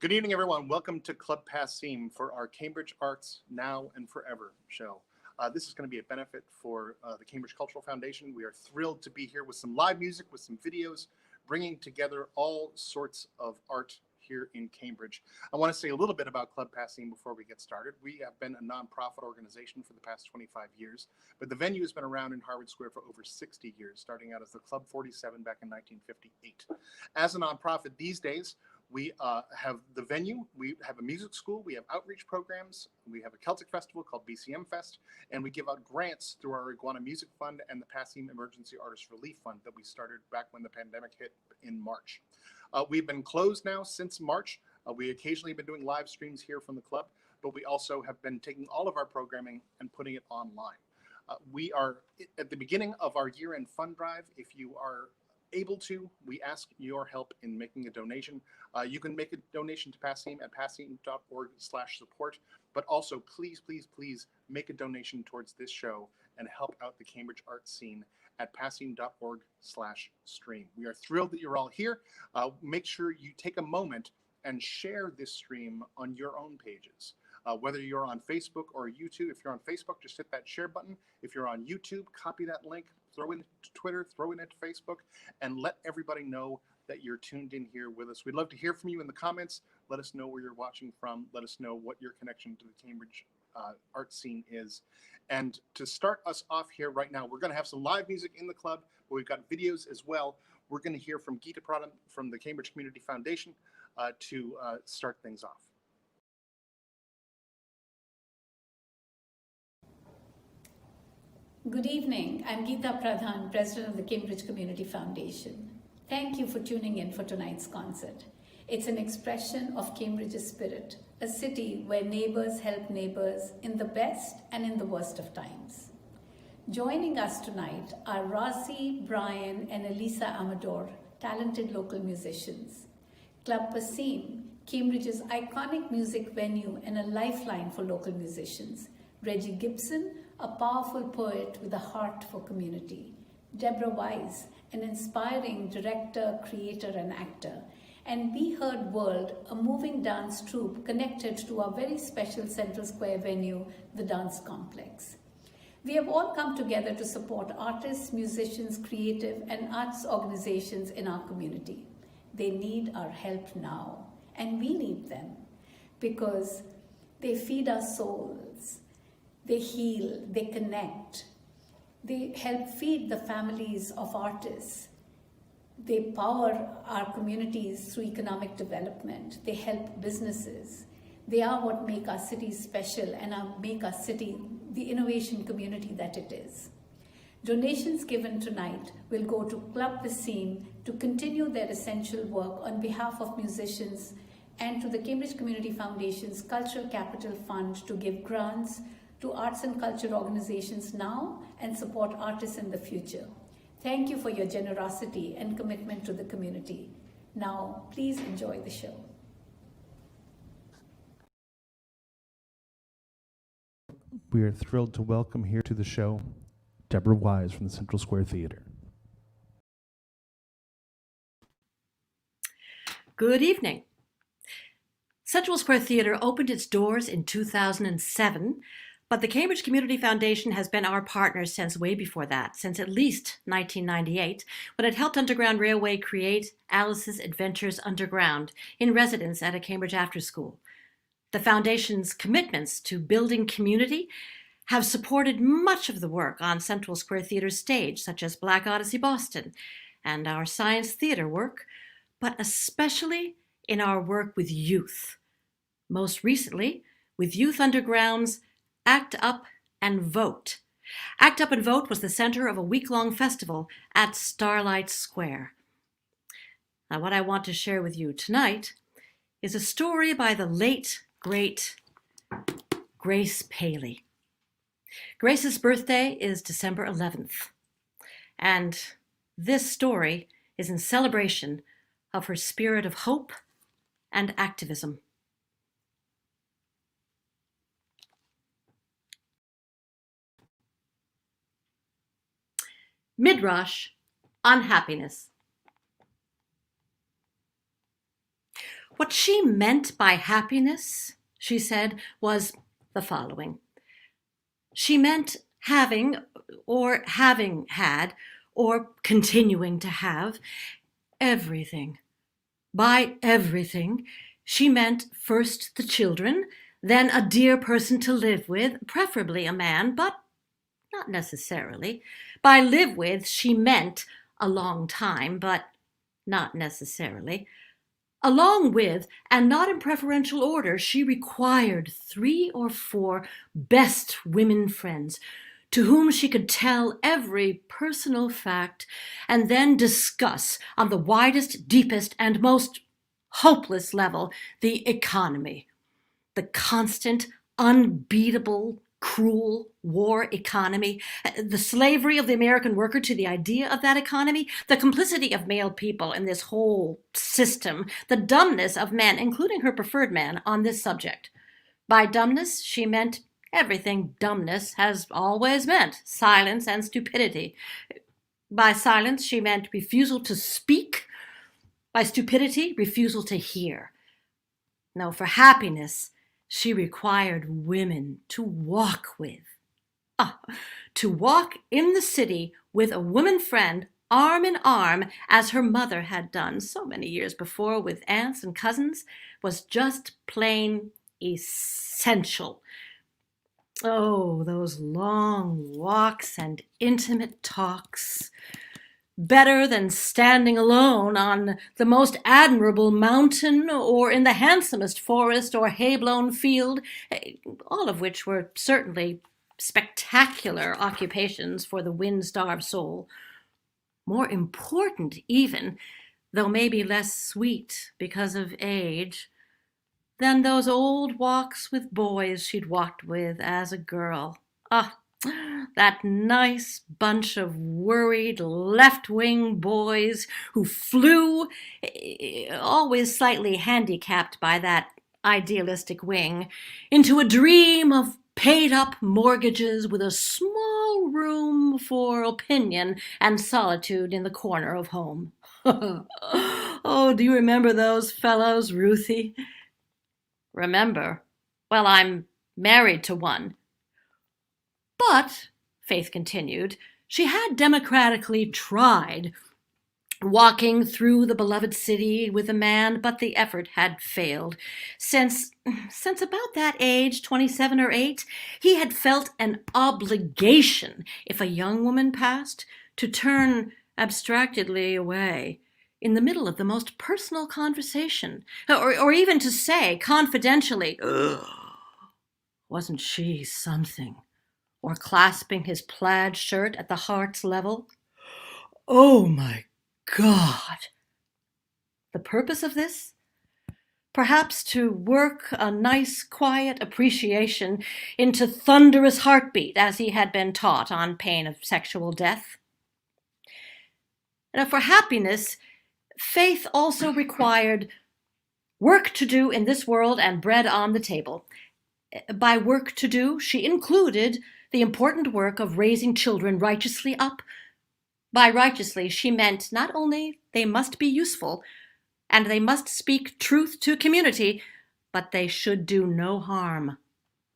Good evening, everyone. Welcome to Club Passim for our Cambridge Arts Now and Forever show. This is going to be a benefit for the Cambridge Cultural Foundation. We are thrilled to be here with some live music, with some videos, bringing together all sorts of art here in Cambridge. I want to say a little bit about Club Passim before we get started. We have been a nonprofit organization for the past 25 years, but the venue has been around in Harvard Square for over 60 years, starting out as the Club 47 back in 1958. As a nonprofit these days, we have the venue, we have a music school, we have outreach programs, we have a Celtic festival called BCM Fest, and we give out grants through our Iguana Music Fund and the Passim Emergency Artist Relief Fund that we started back when the pandemic hit in March. We've been closed now since March. We occasionally have been doing live streams here from the club, but we also have been taking all of our programming and putting it online. We are at the beginning of our year-end fund drive. If you are able to, we ask your help in making a donation. You can make a donation to Passim at passim.org/support, but also please make a donation towards this show and help out the Cambridge art scene at passim.org/stream. We are thrilled that you're all here. Make sure you take a moment and share this stream on your own pages. Whether you're on Facebook or YouTube, if you're on Facebook, just hit that share button. If you're on YouTube, copy that link, throw it into Twitter, throw it into Facebook, and let everybody know that you're tuned in here with us. We'd love to hear from you in the comments. Let us know where you're watching from. Let us know what your connection to the Cambridge art scene is. And to start us off here right now, we're going to have some live music in the club, but we've got videos as well. We're going to hear from Geeta Pradhan from the Cambridge Community Foundation to start things off. Good evening. I'm Geeta Pradhan, President of the Cambridge Community Foundation. Thank you for tuning in for tonight's concert. It's an expression of Cambridge's spirit, a city where neighbors help neighbors in the best and in the worst of times. Joining us tonight are Razi, Brian, and Elisa Amador, talented local musicians. Club Passim, Cambridge's iconic music venue and a lifeline for local musicians. Reggie Gibson, a powerful poet with a heart for community. Deborah Wise, an inspiring director, creator, and actor. And Be Heard World, a moving dance troupe connected to our very special Central Square venue, the Dance Complex. We have all come together to support artists, musicians, creative, and arts organizations in our community. They need our help now, and we need them, because they feed our souls. They heal, they connect, they help feed the families of artists. They power our communities through economic development. They help businesses. They are what make our cities special and make our city the innovation community that it is. Donations given tonight will go to Club Passim to continue their essential work on behalf of musicians, and to the Cambridge Community Foundation's Cultural Capital Fund to give grants to arts and culture organizations now and support artists in the future. Thank you for your generosity and commitment to the community. Now, please enjoy the show. We are thrilled to welcome here to the show Deborah Wise from the Central Square Theater. Good evening. Central Square Theater opened its doors in 2007, but the Cambridge Community Foundation has been our partner since way before that, since at least 1998, when it helped Underground Railway create Alice's Adventures Underground in residence at a Cambridge after school. The Foundation's commitments to building community have supported much of the work on Central Square Theater's stage, such as Black Odyssey Boston and our science theater work, but especially in our work with youth. Most recently, with Youth Underground's Act Up and Vote. Act Up and Vote was the center of a week-long festival at Starlight Square. Now, what I want to share with you tonight is a story by the late, great Grace Paley. Grace's birthday is December 11th, and this story is in celebration of her spirit of hope and activism. Midrash on happiness. What she meant by happiness, she said, was the following. She meant having, or having had, or continuing to have, everything. By everything, she meant first the children, then a dear person to live with, preferably a man, but not necessarily. By live with, she meant a long time, but not necessarily. Along with, and not in preferential order, she required 3 or 4 best women friends to whom she could tell every personal fact and then discuss on the widest, deepest, and most hopeless level the economy, the constant, unbeatable, cruel war economy, the slavery of the American worker to the idea of that economy, the complicity of male people in this whole system, the dumbness of men, including her preferred man, on this subject. By dumbness, she meant everything dumbness has always meant, silence and stupidity. By silence, she meant refusal to speak. By stupidity, refusal to hear. No, for happiness, she required women to walk with. To walk in the city with a woman friend, arm in arm, as her mother had done so many years before with aunts and cousins, was just plain essential. Oh, those long walks and intimate talks. Better than standing alone on the most admirable mountain or in the handsomest forest or hay-blown field, all of which were certainly spectacular occupations for the wind-starved soul. More important even, though maybe less sweet because of age, than those old walks with boys she'd walked with as a girl. That nice bunch of worried left-wing boys who flew, always slightly handicapped by that idealistic wing, into a dream of paid-up mortgages with a small room for opinion and solitude in the corner of home. Oh, do you remember those fellows, Ruthie? Remember? Well, I'm married to one. But, Faith continued, she had democratically tried walking through the beloved city with a man, but the effort had failed. Since about that age, 27 or 8, he had felt an obligation, if a young woman passed, to turn abstractedly away in the middle of the most personal conversation, or even to say confidentially, wasn't she something? Or clasping his plaid shirt at the heart's level, oh my God! The purpose of this? Perhaps to work a nice, quiet appreciation into thunderous heartbeat, as he had been taught on pain of sexual death. Now, for happiness, Faith also required work to do in this world and bread on the table. By work to do, she included the important work of raising children righteously up. By righteously, she meant not only they must be useful, and they must speak truth to community, but they should do no harm.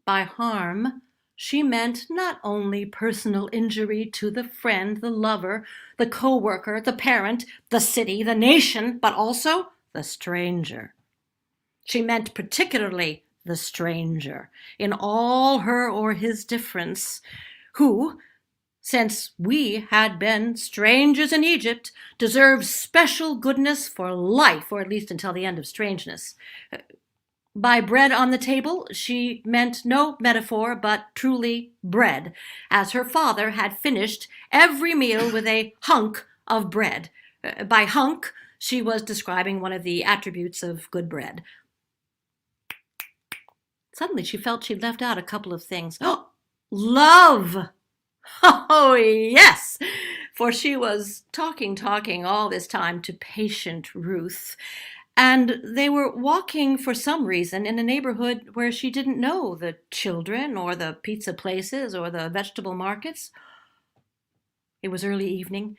By harm, she meant not only personal injury to the friend, the lover, the co-worker, the parent, the city, the nation, but also the stranger. She meant particularly the stranger, in all her or his difference, who, since we had been strangers in Egypt, deserves special goodness for life, or at least until the end of strangeness. By bread on the table, she meant no metaphor, but truly bread, as her father had finished every meal with a hunk of bread. By hunk, she was describing one of the attributes of good bread. Suddenly she felt she'd left out a couple of things. Oh, love! Oh, yes! For she was talking all this time to patient Ruth, and they were walking for some reason in a neighborhood where she didn't know the children or the pizza places or the vegetable markets. It was early evening.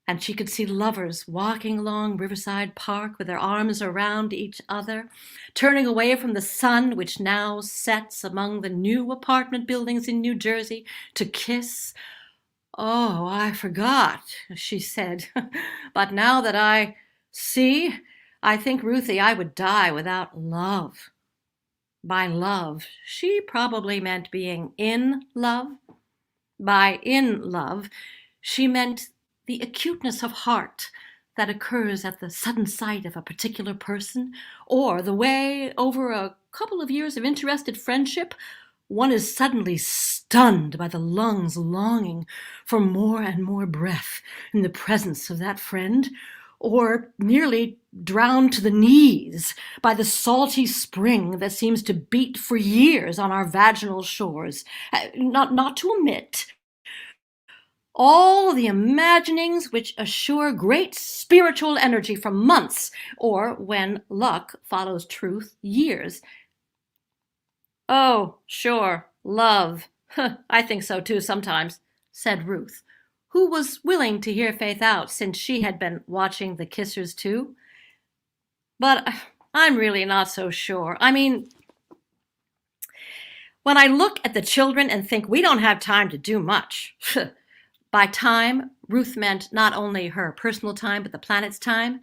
and she could see lovers walking along Riverside Park with their arms around each other, turning away from the sun which now sets among the new apartment buildings in New Jersey to kiss. "Oh, I forgot," she said. "But now that I see, I think, Ruthie, I would die without love." By love, she probably meant being in love. By in love, she meant the acuteness of heart that occurs at the sudden sight of a particular person, or the way, over a couple of years of interested friendship, one is suddenly stunned by the lungs longing for more and more breath in the presence of that friend, or nearly drowned to the knees by the salty spring that seems to beat for years on our vaginal shores, not to omit all the imaginings which assure great spiritual energy for months, or, when luck follows truth, years. "Oh, sure, love. I think so too sometimes," said Ruth, who was willing to hear Faith out since she had been watching the kissers too. "But I'm really not so sure. I mean, when I look at the children and think we don't have time to do much." By time, Ruth meant not only her personal time, but the planet's time.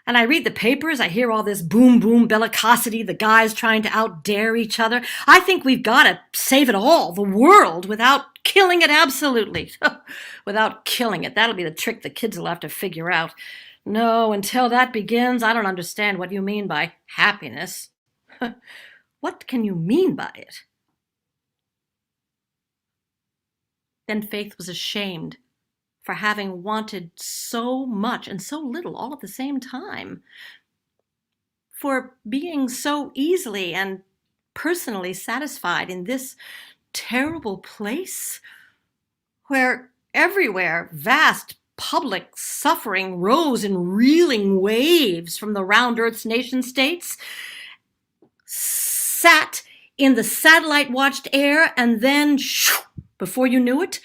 "And I read the papers, I hear all this boom boom bellicosity, the guys trying to outdare each other. I think we've got to save it all, the world, without killing it absolutely." "Without killing it, that'll be the trick the kids will have to figure out. No, until that begins, I don't understand what you mean by happiness." "What can you mean by it?" Then Faith was ashamed for having wanted so much and so little all at the same time, for being so easily and personally satisfied in this terrible place, where everywhere vast public suffering rose in reeling waves from the round Earth's nation states, sat in the satellite-watched air, and then, shoo, before you knew it,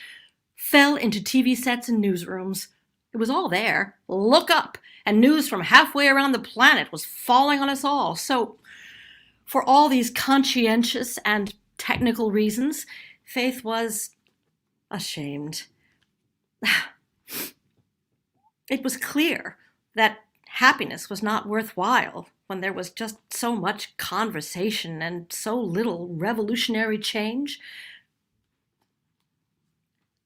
fell into TV sets and newsrooms. It was all there. Look up, and news from halfway around the planet was falling on us all. So, for all these conscientious and technical reasons, Faith was ashamed. It was clear that happiness was not worthwhile when there was just so much conversation and so little revolutionary change.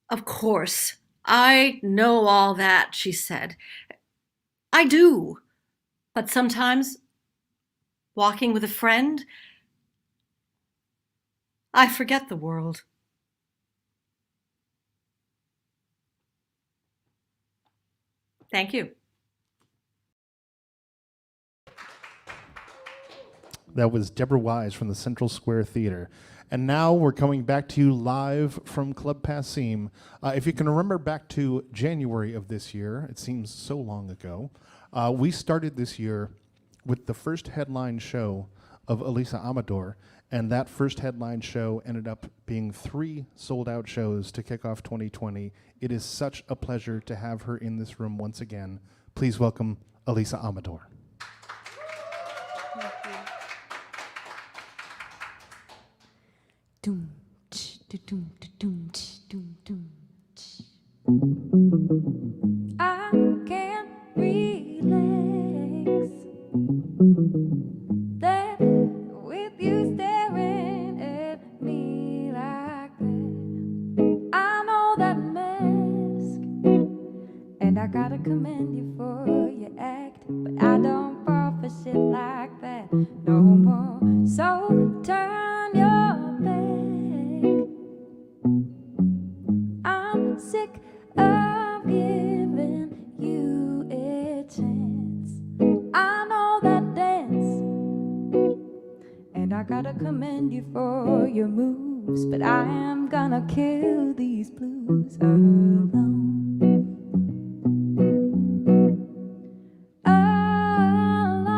"Of course, I know all that," she said. "I do. But sometimes, walking with a friend, I forget the world." Thank you. That was Deborah Wise from the Central Square Theater. And now we're coming back to you live from Club Passim. If you can remember back to January of this year, it seems so long ago, we started this year with the first headline show of Elisa Amador, and that first headline show ended up being 3 sold-out shows to kick off 2020. It is such a pleasure to have her in this room once again. Please welcome Elisa Amador. Doom, tch, doom, doom, tch, doom, tch. I can't relax there with you staring at me like that. I know that mask, and I gotta commend you for your act, but I don't fall for shit like that no more. So turn your back. I'm sick of giving you a chance. I know that dance, and I gotta commend you for your moves, but I am gonna kill these blues alone. Alone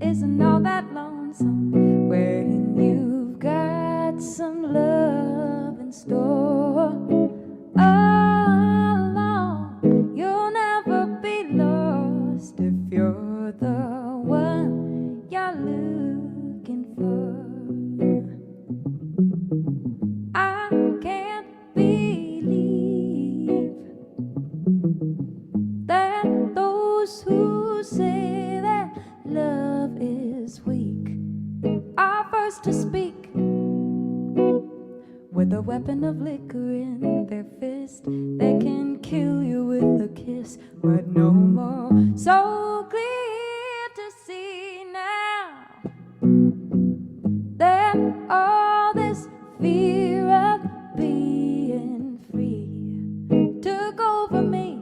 isn't all that lonesome when you've got some love in store. Alone weak, with a weapon of liquor in their fist. They can kill you with a kiss, but no more. So clear to see now that all this fear of being free took over me.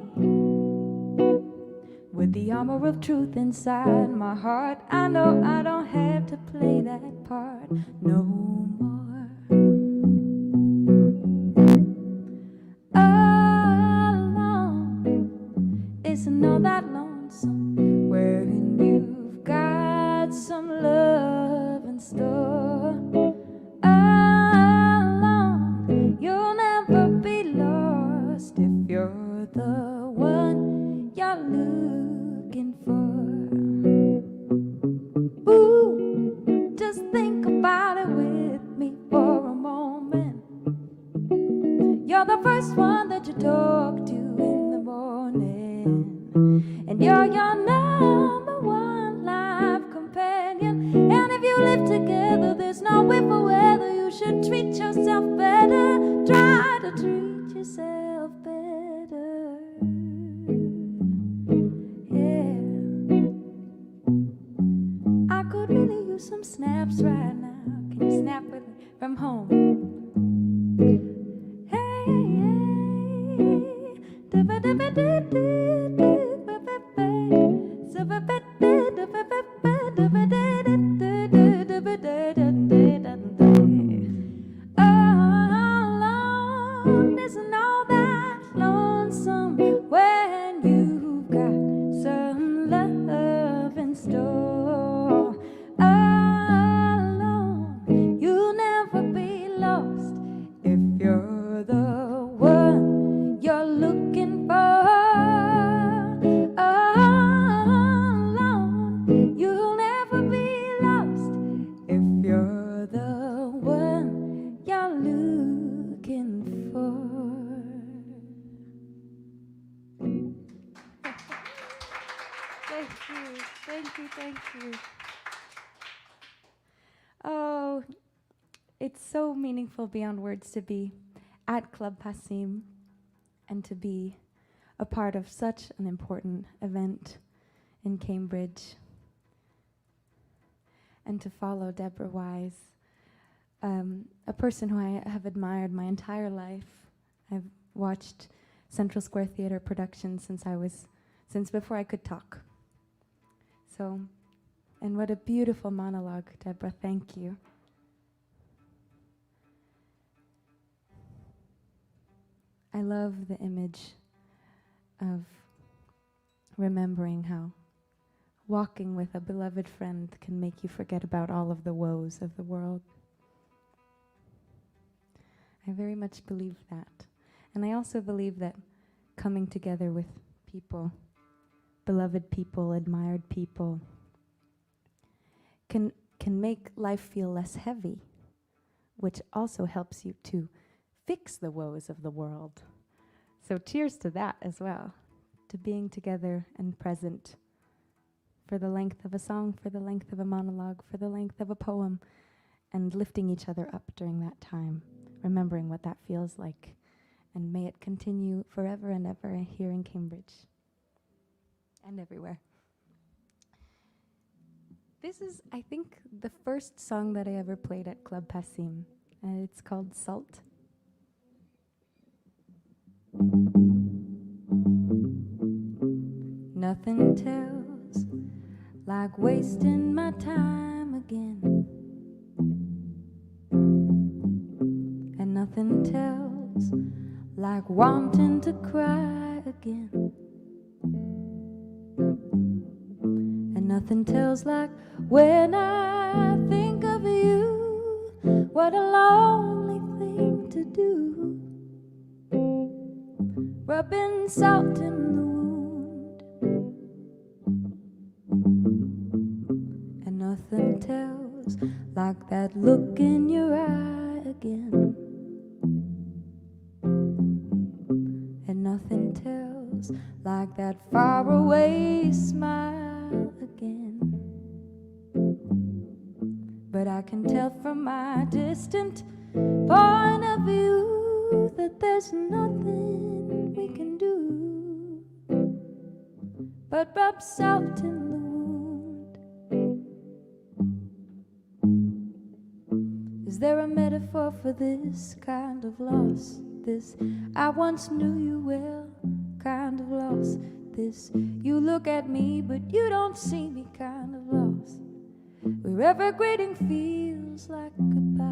With the armor of truth inside my heart, I know I don't have to play that part no more. Alone isn't all that lonesome, wherein you've got some love in store. Alone, you'll never be lost if you're the one you're looking for. Ooh, just think about it with me for a moment. You're the first one that you talk to in the morning, and you're your number one life companion. And if you live together, there's no way for whether you should treat yourself better. Try to treat yourself better. Yeah, I could really use some snaps right now. Can you snap with me from home? Alone isn't all that lonesome when you've got some love in store. Alone, you'll never be lost if you're the one you're looking for. Alone, you'll never be lost if you're the one you're looking for. Thank you, thank you, thank you. Oh, it's so meaningful beyond words to be at Club Passim and to be a part of such an important event in Cambridge, and to follow Deborah Wise, a person who I have admired my entire life. I've watched Central Square Theatre productions since before I could talk. So, and what a beautiful monologue, Deborah, thank you. I love the image of remembering how walking with a beloved friend can make you forget about all of the woes of the world. I very much believe that. And I also believe that coming together with people, beloved people, admired people, can make life feel less heavy, which also helps you to fix the woes of the world. So cheers to that as well, to being together and present for the length of a song, for the length of a monologue, for the length of a poem, and lifting each other up during that time, remembering what that feels like. And may it continue forever and ever here in Cambridge and everywhere. This is, I think, the first song that I ever played at Club Passim. It's called Salt. Nothing tells like wasting my time again, and nothing tells like wanting to cry again, and nothing tells like when I think of you, what a lonely thing to do. Rubbing salt in the wound, and nothing tells like that look in your eye again, and nothing tells like that faraway smile again. But I can tell from my distant point of view that there's nothing we can do but rub salt in the wound. Is there a metaphor for this kind of loss? This I once knew you well kind of loss. This you look at me but you don't see me kind of loss. Wherever greeting feels like goodbye,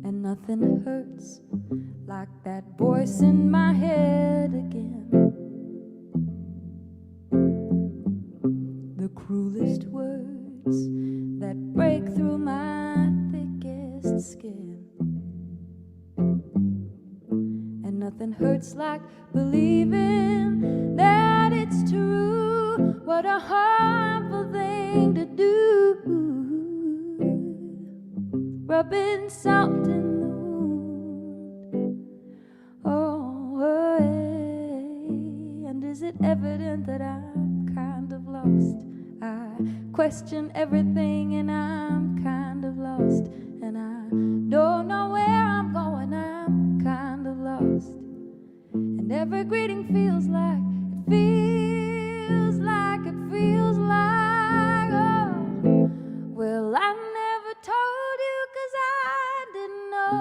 and nothing hurts like that voice in my head again. The cruelest words that break through my thickest skin. And nothing hurts like believing that it's true. What a harmful thing to do, rubbing salt in the wound. Oh, hey. And is it evident that I'm kind of lost? I question everything and I'm kind of lost. And I don't know where I'm going, I'm kind of lost. And every greeting feels like, oh, well, I never told you 'cause I didn't know.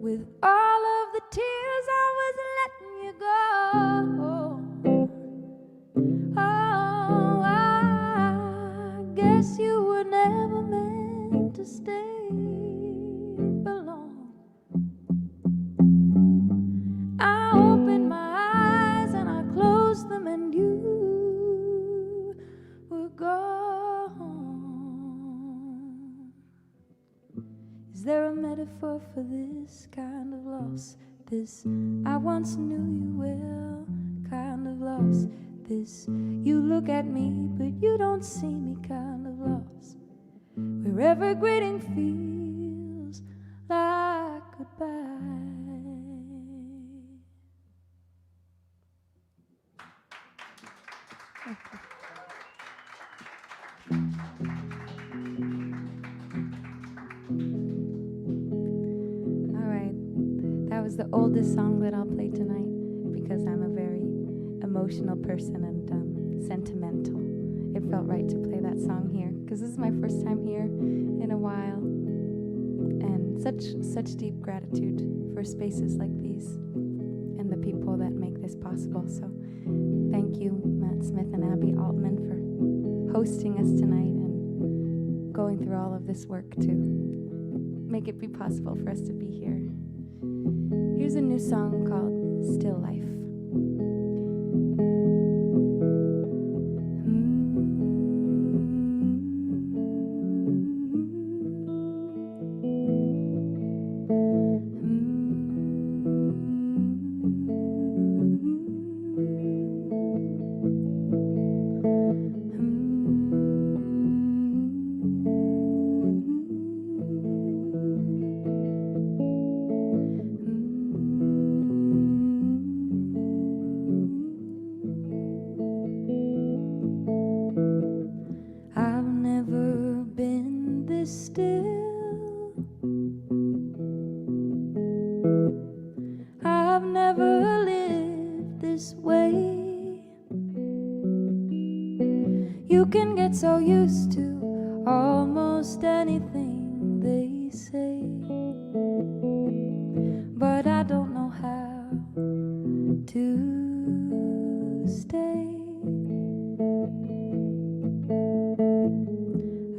With all of the tears I was letting you go. Oh, I guess you were never meant to stay for long. I opened my eyes and I closed them and you were gone. Is there a metaphor for this kind of loss? This I once knew you well kind of loss. This you look at me but you don't see me kind of loss. Wherever greeting feels like goodbye. All right, that was the oldest song that I'll play tonight because I'm a very emotional person and sentimental. It felt right to play that song here because this is my first time here in a while, and such deep gratitude for spaces like these and the people that make this possible. So thank you, Matt Smith and Abby Altman, for hosting us tonight and going through all of this work to make it be possible for us to be here. Here's a new song called Still Life. So used to almost anything they say, but I don't know how to stay.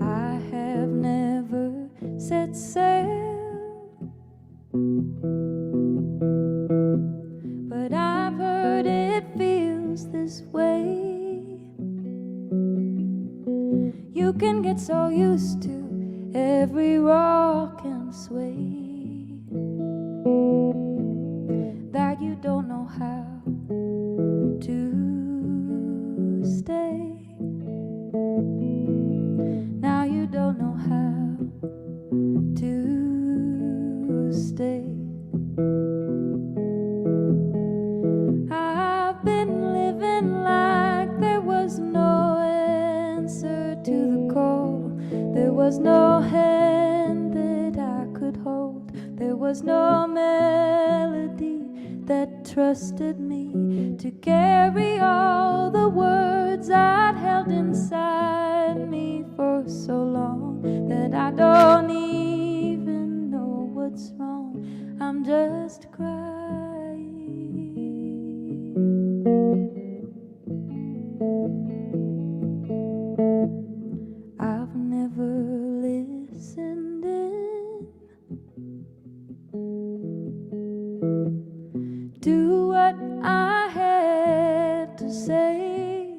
I have never set sail, but I've heard it feels this way. You can get so used to every rock and sway that you don't know how to stay. Now you don't know how to stay. I've been was no melody that trusted me to carry all the words I'd held inside me for so long that I don't even know what's wrong. I'm just crying. I've never listened in to what I had to say.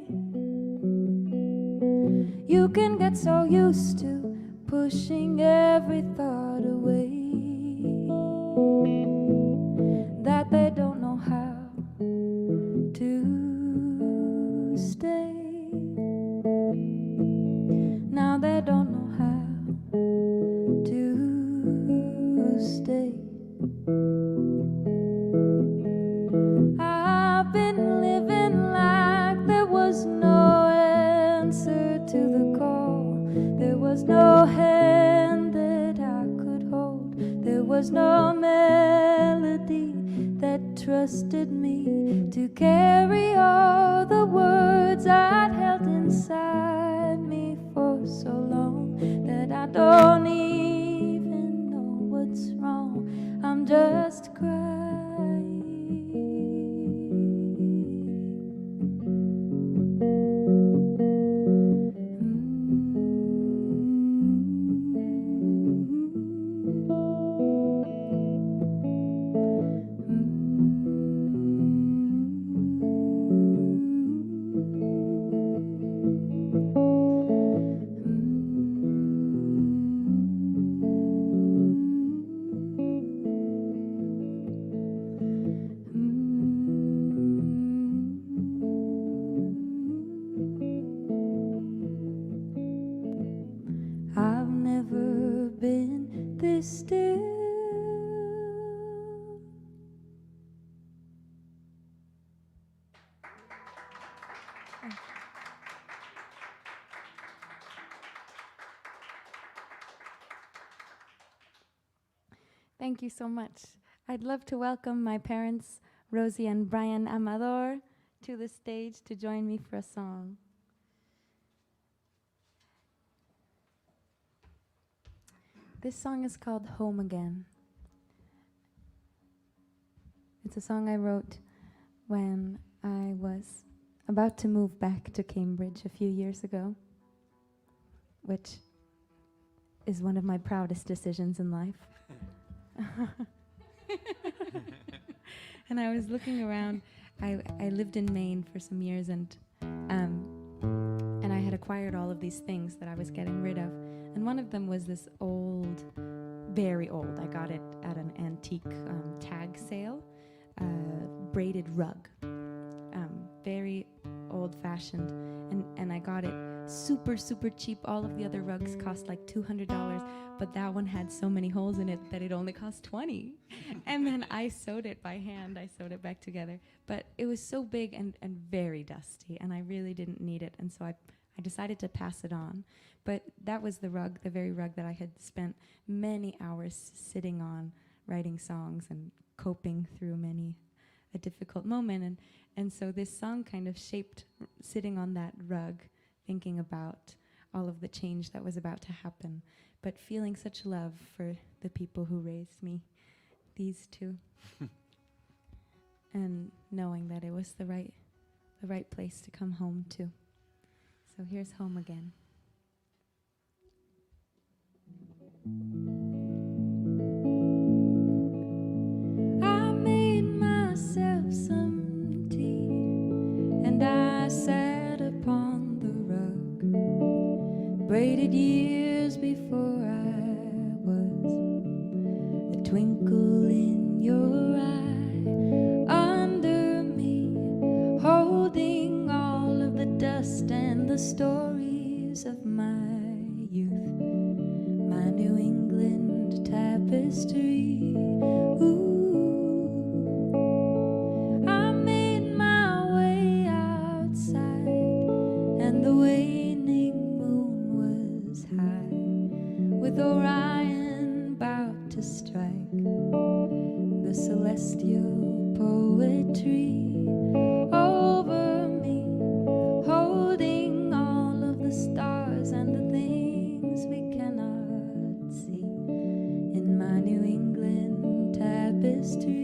You can get so used to pushing every thought away that they don't know how to stay. Now they don't know how to stay. I've been living like there was no answer to the call. There was no hand that I could hold. There was no melody that trusted me to carry all the words I'd held inside me for so long that I don't even know what's wrong. I'm just crying. I've never been this still. Thank you so much. I'd love to welcome my parents, Rosie and Brian Amador, to the stage to join me for a song. This song is called Home Again. It's a song I wrote when I was about to move back to Cambridge a few years ago, which is one of my proudest decisions in life. And I was looking around. I lived in Maine for some years, and I had acquired all of these things that I was getting rid of. And one of them was this old, very old, I got it at an antique tag sale, braided rug. Very old-fashioned, and I got it super, super cheap. All of the other rugs cost like $200, but that one had so many holes in it that it only cost $20. And then I sewed it by hand. I sewed it back together. But it was so big and very dusty, and I really didn't need it, and so I decided to pass it on. But that was the rug, the very rug that I had spent many hours sitting on, writing songs and coping through many a difficult moment. And so this song kind of shaped sitting on that rug, thinking about all of the change that was about to happen, but feeling such love for the people who raised me, these two, and knowing that it was the right place to come home to. So here's Home Again. I made myself some tea, and I sat upon the rug, braided years before I was. A twinkle in your eye, under me, holding all of the dust and the stories of my youth, my New England tapestry. Ooh. I made my way outside, and the waning moon was high, with Orion about to strike. cast your poetry over me, holding all of the stars and the things we cannot see in my New England tapestry.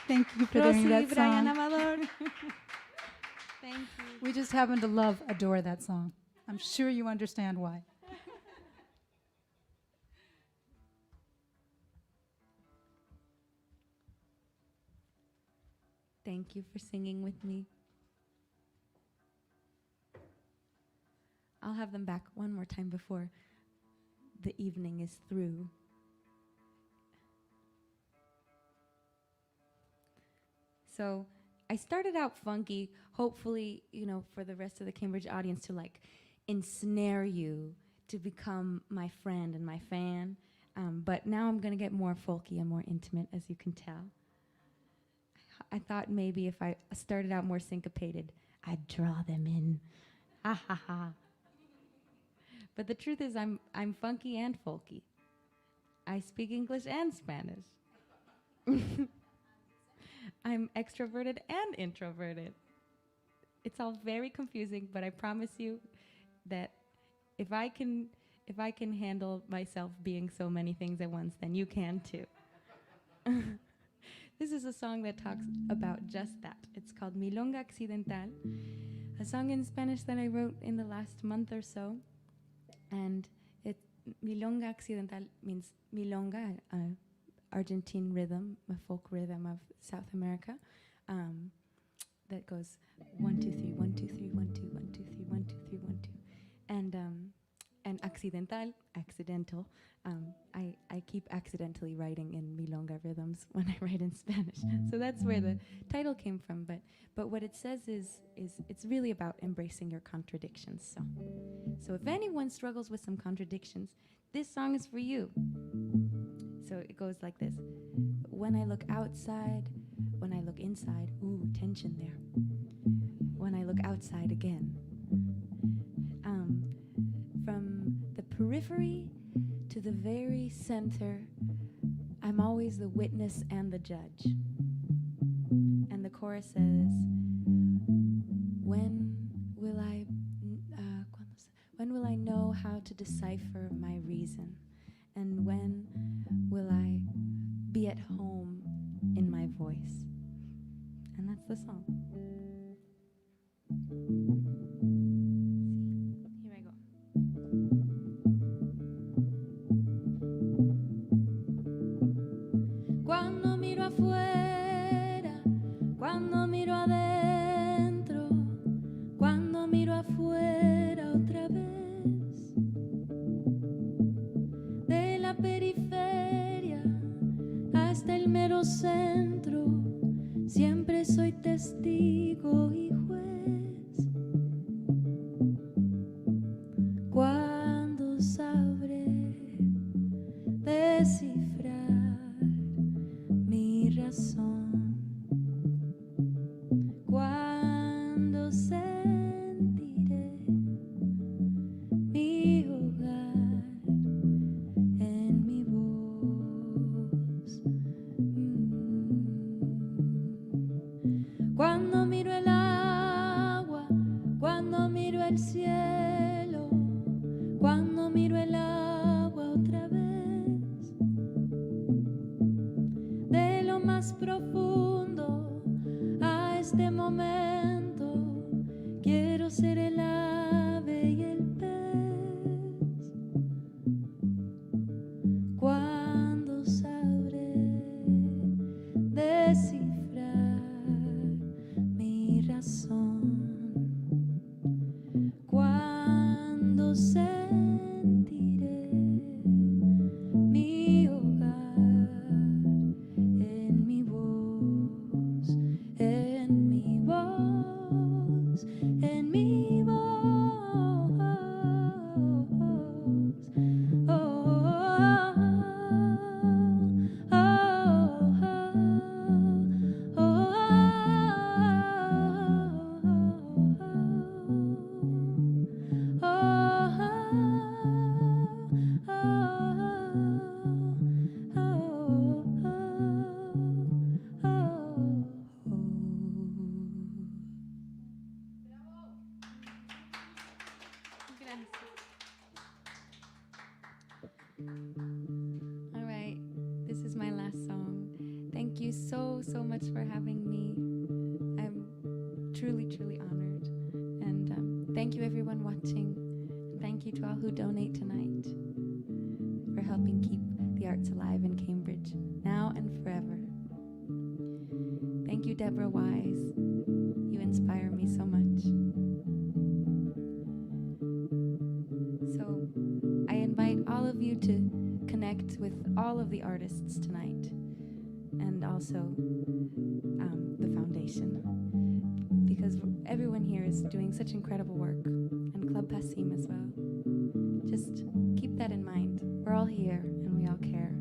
Thank you for doing that Brian song. Amador. Thank you. We just happen to adore that song. I'm sure you understand why. Thank you for singing with me. I'll have them back one more time before the evening is through. So I started out funky, hopefully, for the rest of the Cambridge audience to ensnare you to become my friend and my fan. But now I'm going to get more folky and more intimate, as you can tell. I thought maybe if I started out more syncopated, I'd draw them in. Ha ha ha. But the truth is I'm funky and folky. I speak English and Spanish. I'm extroverted and introverted. It's all very confusing, but I promise you that if I can handle myself being so many things at once, then you can too. This is a song that talks about just that. It's called Milonga Accidental, a song in Spanish that I wrote in the last month or so. And Milonga Accidental means milonga, Argentine rhythm, a folk rhythm of South America, that goes 1 2 3 1 2 3 1 2 1 2 3 1 2 3 1 2, and accidental, accidental. I keep accidentally writing in milonga rhythms when I write in Spanish, so that's where the title came from. But what it says is it's really about embracing your contradictions. So if anyone struggles with some contradictions, this song is for you. So it goes like this. When I look outside, when I look inside, ooh, tension there. When I look outside again. From the periphery to the very center, I'm always the witness and the judge. And the chorus says, when will I, when will I know how to decipher my reason? And when will I be at home in my voice? And that's the song. Here I go. Cuando miro afuera, cuando miro adentro, cuando miro afuera otra vez, de la periferia hasta el mero centro, siempre soy testigo y juez. ¿Cuándo sabré descifrar mi razón? ¿Cuándo sentiré mi hogar en mi voz? Cuando miro el agua, cuando miro el cielo, cuando miro el agua otra vez, de lo más profundo a este momento, quiero ser el ave y el pez. ¿Cuándo sabré descifrar mi razón? ¿Cuándo sentiré mi hogar en mi voz, en mi voz, en mi voz? Oh, oh, oh, oh, all right, this is my last song. Thank you so much for having me. I'm truly honored. And thank you everyone watching. And thank you to all who donate tonight for helping keep the arts alive in Cambridge, now and forever. Thank you, Deborah Wise. You inspire me so much. So I invite all of you to connect with all of the artists tonight, and also the foundation, because everyone here is doing such incredible work, and Club Passim as well. Just keep that in mind. We're all here and we all care,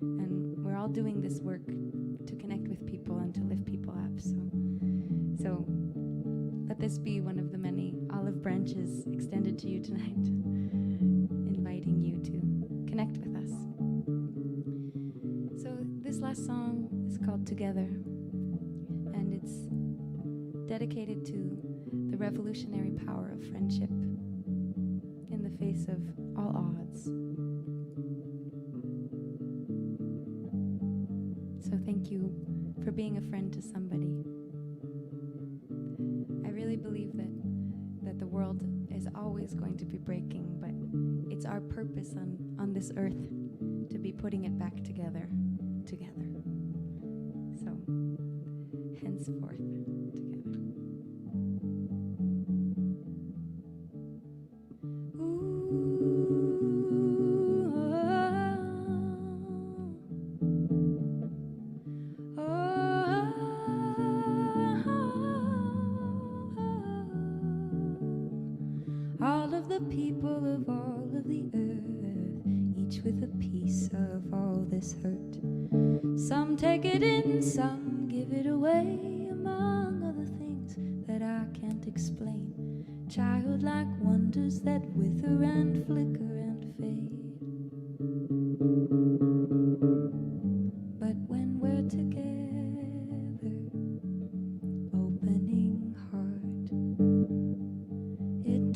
and we're all doing this work to connect with people and to lift people up. So let this be one of the many olive branches extended to you tonight, inviting you to connect with us. So this last song is called Together, and it's dedicated to the revolutionary power of friendship in the face of all odds. So thank you for being a friend to somebody. I really believe that the world is always going to be breaking, but it's our purpose on this earth to be putting it back together. So, henceforth, together. All of the people of all of the earth, each with a piece of all this hurt. Some take it in, some give it away, among other things that I can't explain. Childlike wonders that wither and flicker and fade. But when we're together,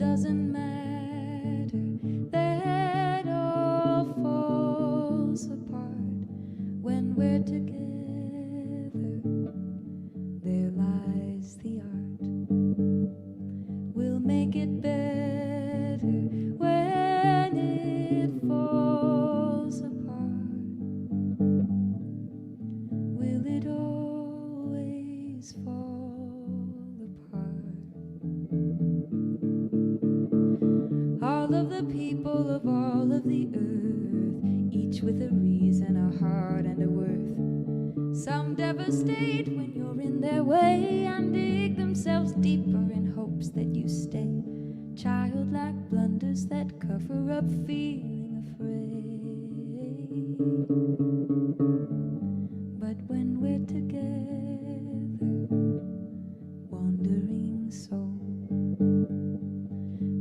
doesn't matter, that all falls apart when we're together. There lies the art. We'll make it better when it falls apart. Will it always fall apart? All of the people of all of the earth, each with a reason, a heart, and a worth. Some devastate when you're in their way and dig themselves deeper in hopes that you stay. Childlike blunders that cover up feeling afraid. But when we're together, wandering soul,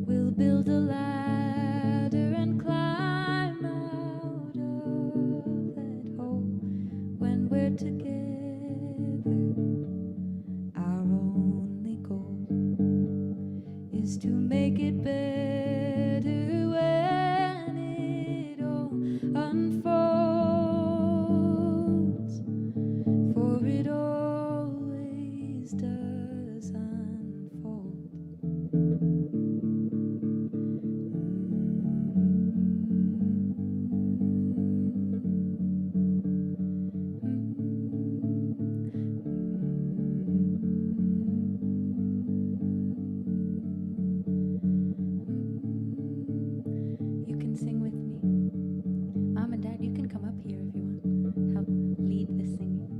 we'll build a ladder and climb out of that hole. When we're together, our only goal is to make it better when it all unfolds, for it always does unfold. You can sing with me. Mom and Dad, you can come up here if you want. Help lead the singing.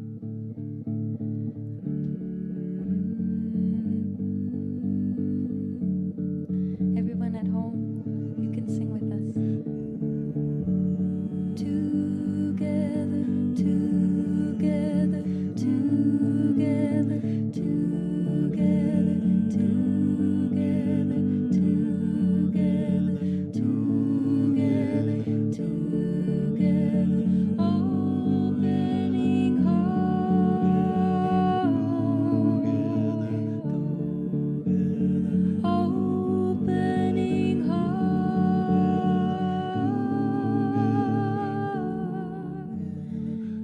Everyone at home, you can sing with us. Together, together, together, together, together, together, together, opening heart, opening heart,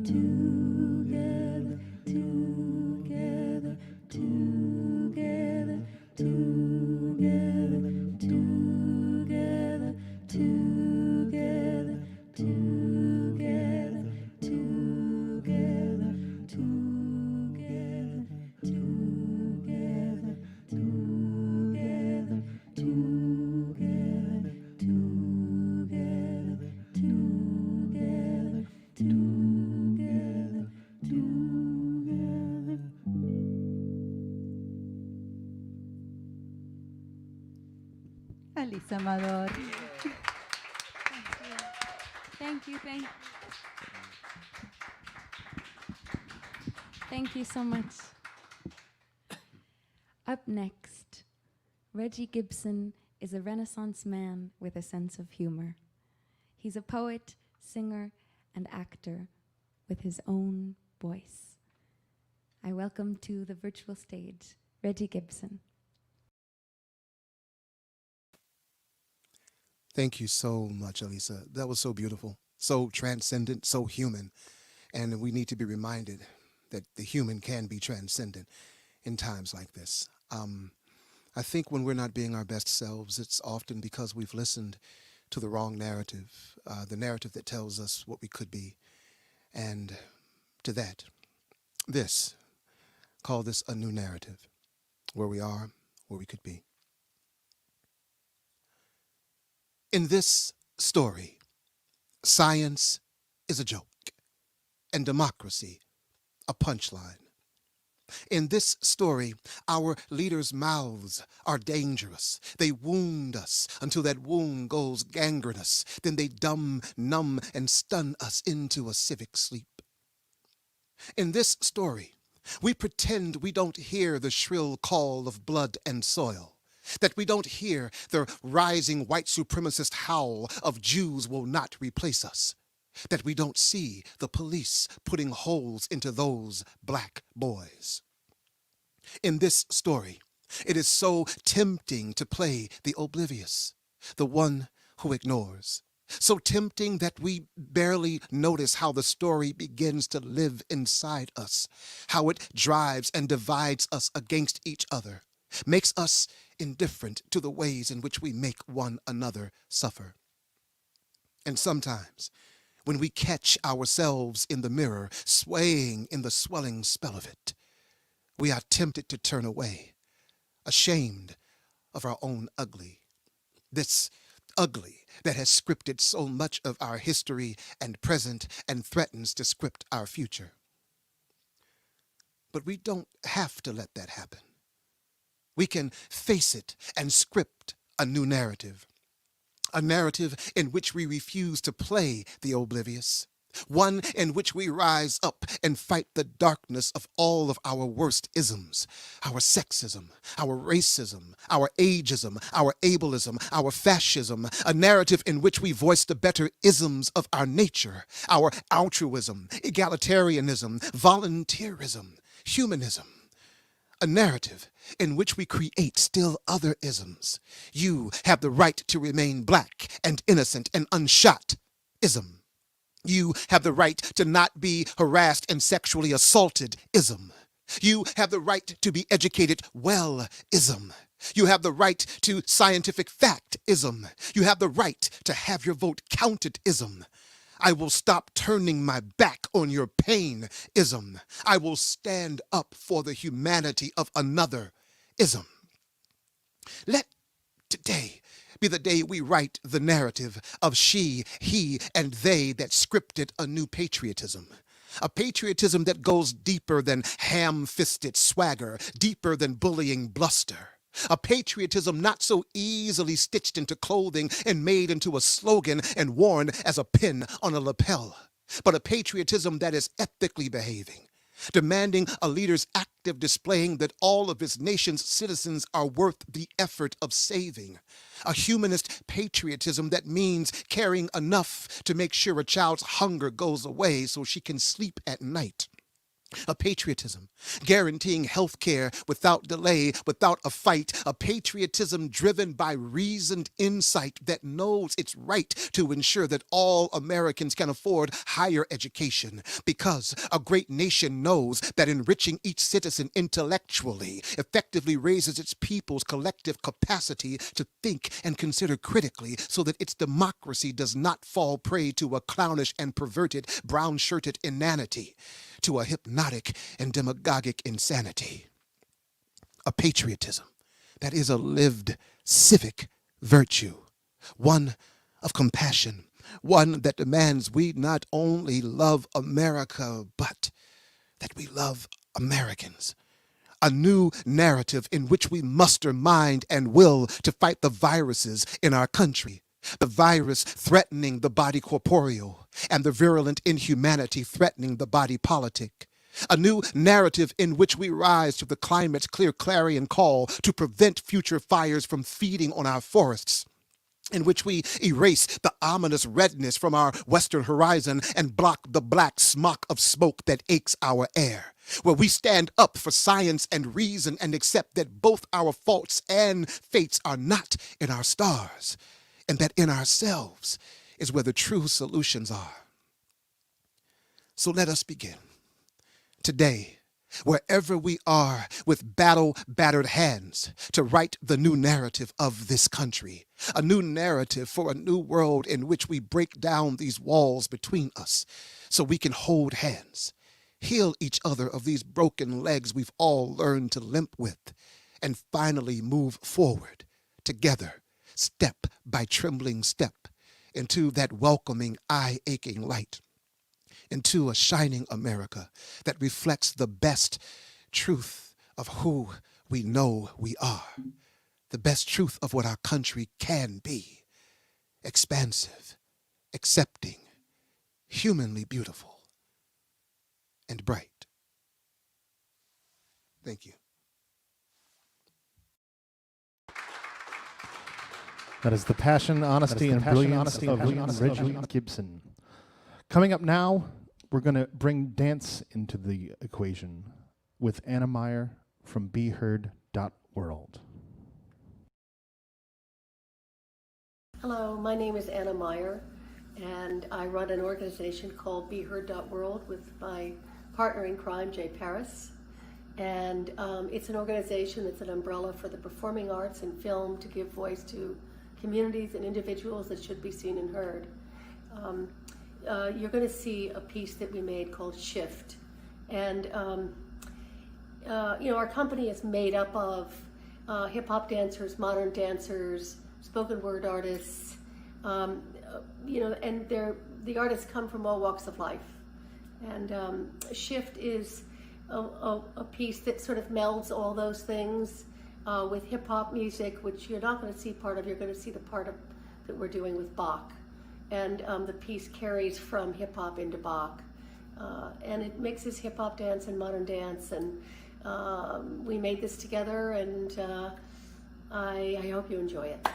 together, together, together, together, together, together, together, together, together, together, together, together, together, together, together, together. Alice Amador. Thank you, thank you. Thank you so much. Up next, Reggie Gibson is a Renaissance man with a sense of humor. He's a poet, singer, and actor with his own voice. I welcome to the virtual stage, Reggie Gibson. Thank you so much, Elisa. That was so beautiful, so transcendent, so human. And we need to be reminded that the human can be transcendent in times like this. I think when we're not being our best selves, it's often because we've listened to the wrong narrative, the narrative that tells us what we could be. And to that, call this a new narrative, where we are, where we could be. In this story, science is a joke and democracy a punchline. In this story, our leaders' mouths are dangerous. They wound us until that wound goes gangrenous. Then they numb, and stun us into a civic sleep. In this story, we pretend we don't hear the shrill call of blood and soil, that we don't hear the rising white supremacist howl of Jews will not replace us, that we don't see the police putting holes into those black boys. In this story, It is so tempting to play the oblivious, the one who ignores. So tempting that we barely notice how the story begins to live inside us, how it drives and divides us against each other, makes us indifferent to the ways in which we make one another suffer. And sometimes, when we catch ourselves in the mirror, swaying in the swelling spell of it, we are tempted to turn away, ashamed of our own ugly. This ugly that has scripted so much of our history and present and threatens to script our future. But we don't have to let that happen. We can face it and script a new narrative. A narrative in which we refuse to play the oblivious. One in which we rise up and fight the darkness of all of our worst isms, our sexism, our racism, our ageism, our ableism, our fascism, a narrative in which we voice the better isms of our nature, our altruism, egalitarianism, volunteerism, humanism. A narrative in which we create still other isms. You have the right to remain black and innocent and unshot ism. You have the right to not be harassed and sexually assaulted ism. You have the right to be educated well ism. You have the right to scientific fact ism. You have the right to have your vote counted ism. I will stop turning my back on your pain ism. I will stand up for the humanity of another ism. Let today be the day we write the narrative of she, he, and they that scripted a new patriotism. A patriotism that goes deeper than ham-fisted swagger, deeper than bullying bluster. A patriotism not so easily stitched into clothing and made into a slogan and worn as a pin on a lapel, but a patriotism that is ethically behaving, demanding a leader's active displaying that all of his nation's citizens are worth the effort of saving. A humanist patriotism that means caring enough to make sure a child's hunger goes away so she can sleep at night. A patriotism guaranteeing health care without delay, without a fight. A patriotism driven by reasoned insight that knows it's right to ensure that all Americans can afford higher education. Because a great nation knows that enriching each citizen intellectually effectively raises its people's collective capacity to think and consider critically so that its democracy does not fall prey to a clownish and perverted brown-shirted inanity, to a hypnotic and demagogic insanity. A patriotism that is a lived civic virtue, one of compassion, one that demands we not only love America, but that we love Americans. A new narrative in which we muster mind and will to fight the viruses in our country. The virus threatening the body corporeal, and the virulent inhumanity threatening the body politic. A new narrative in which we rise to the climate's clear clarion call to prevent future fires from feeding on our forests. In which we erase the ominous redness from our western horizon and block the black smock of smoke that aches our air. Where we stand up for science and reason and accept that both our faults and fates are not in our stars, and that in ourselves is where the true solutions are. So let us begin today, wherever we are, with battle-battered hands, to write the new narrative of this country, a new narrative for a new world in which we break down these walls between us so we can hold hands, heal each other of these broken legs we've all learned to limp with, and finally move forward together, step by trembling step, into that welcoming, eye-aching light, into a shining America that reflects the best truth of who we know we are, the best truth of what our country can be: expansive, accepting, humanly beautiful, and bright. Thank you. That is the passion, honesty, and brilliance of Reggie Gibson. Coming up now, we're going to bring dance into the equation with Anna Meyer from Be Heard beher.world. Hello, my name is Anna Meyer, and I run an organization called beher.world with my partner in crime, Jay Paris. And it's an organization that's an umbrella for the performing arts and film to give voice to communities and individuals that should be seen and heard. You're going to see a piece that we made called Shift. And our company is made up of hip-hop dancers, modern dancers, spoken word artists, and the artists come from all walks of life. And Shift is a piece that sort of melds all those things with hip-hop music, which you're not going to see part of. You're going to see the part of, that we're doing with Bach. And the piece carries from hip-hop into Bach. And it mixes hip-hop dance and modern dance. And we made this together, and I hope you enjoy it.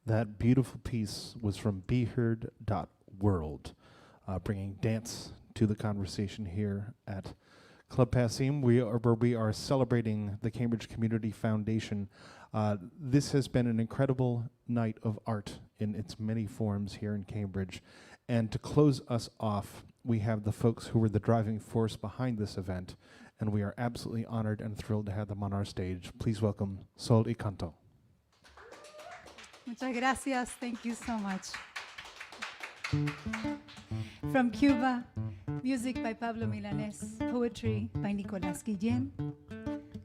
That beautiful piece was from BeHeard.world, bringing dance to the conversation here at Club Passim, where we are celebrating the Cambridge Community Foundation. This has been an incredible night of art in its many forms here in Cambridge. And to close us off, we have the folks who were the driving force behind this event, and we are absolutely honored and thrilled to have them on our stage. Please welcome Sol y Canto. Muchas gracias. Thank you so much. From Cuba, music by Pablo Milanés, poetry by Nicolás Guillén,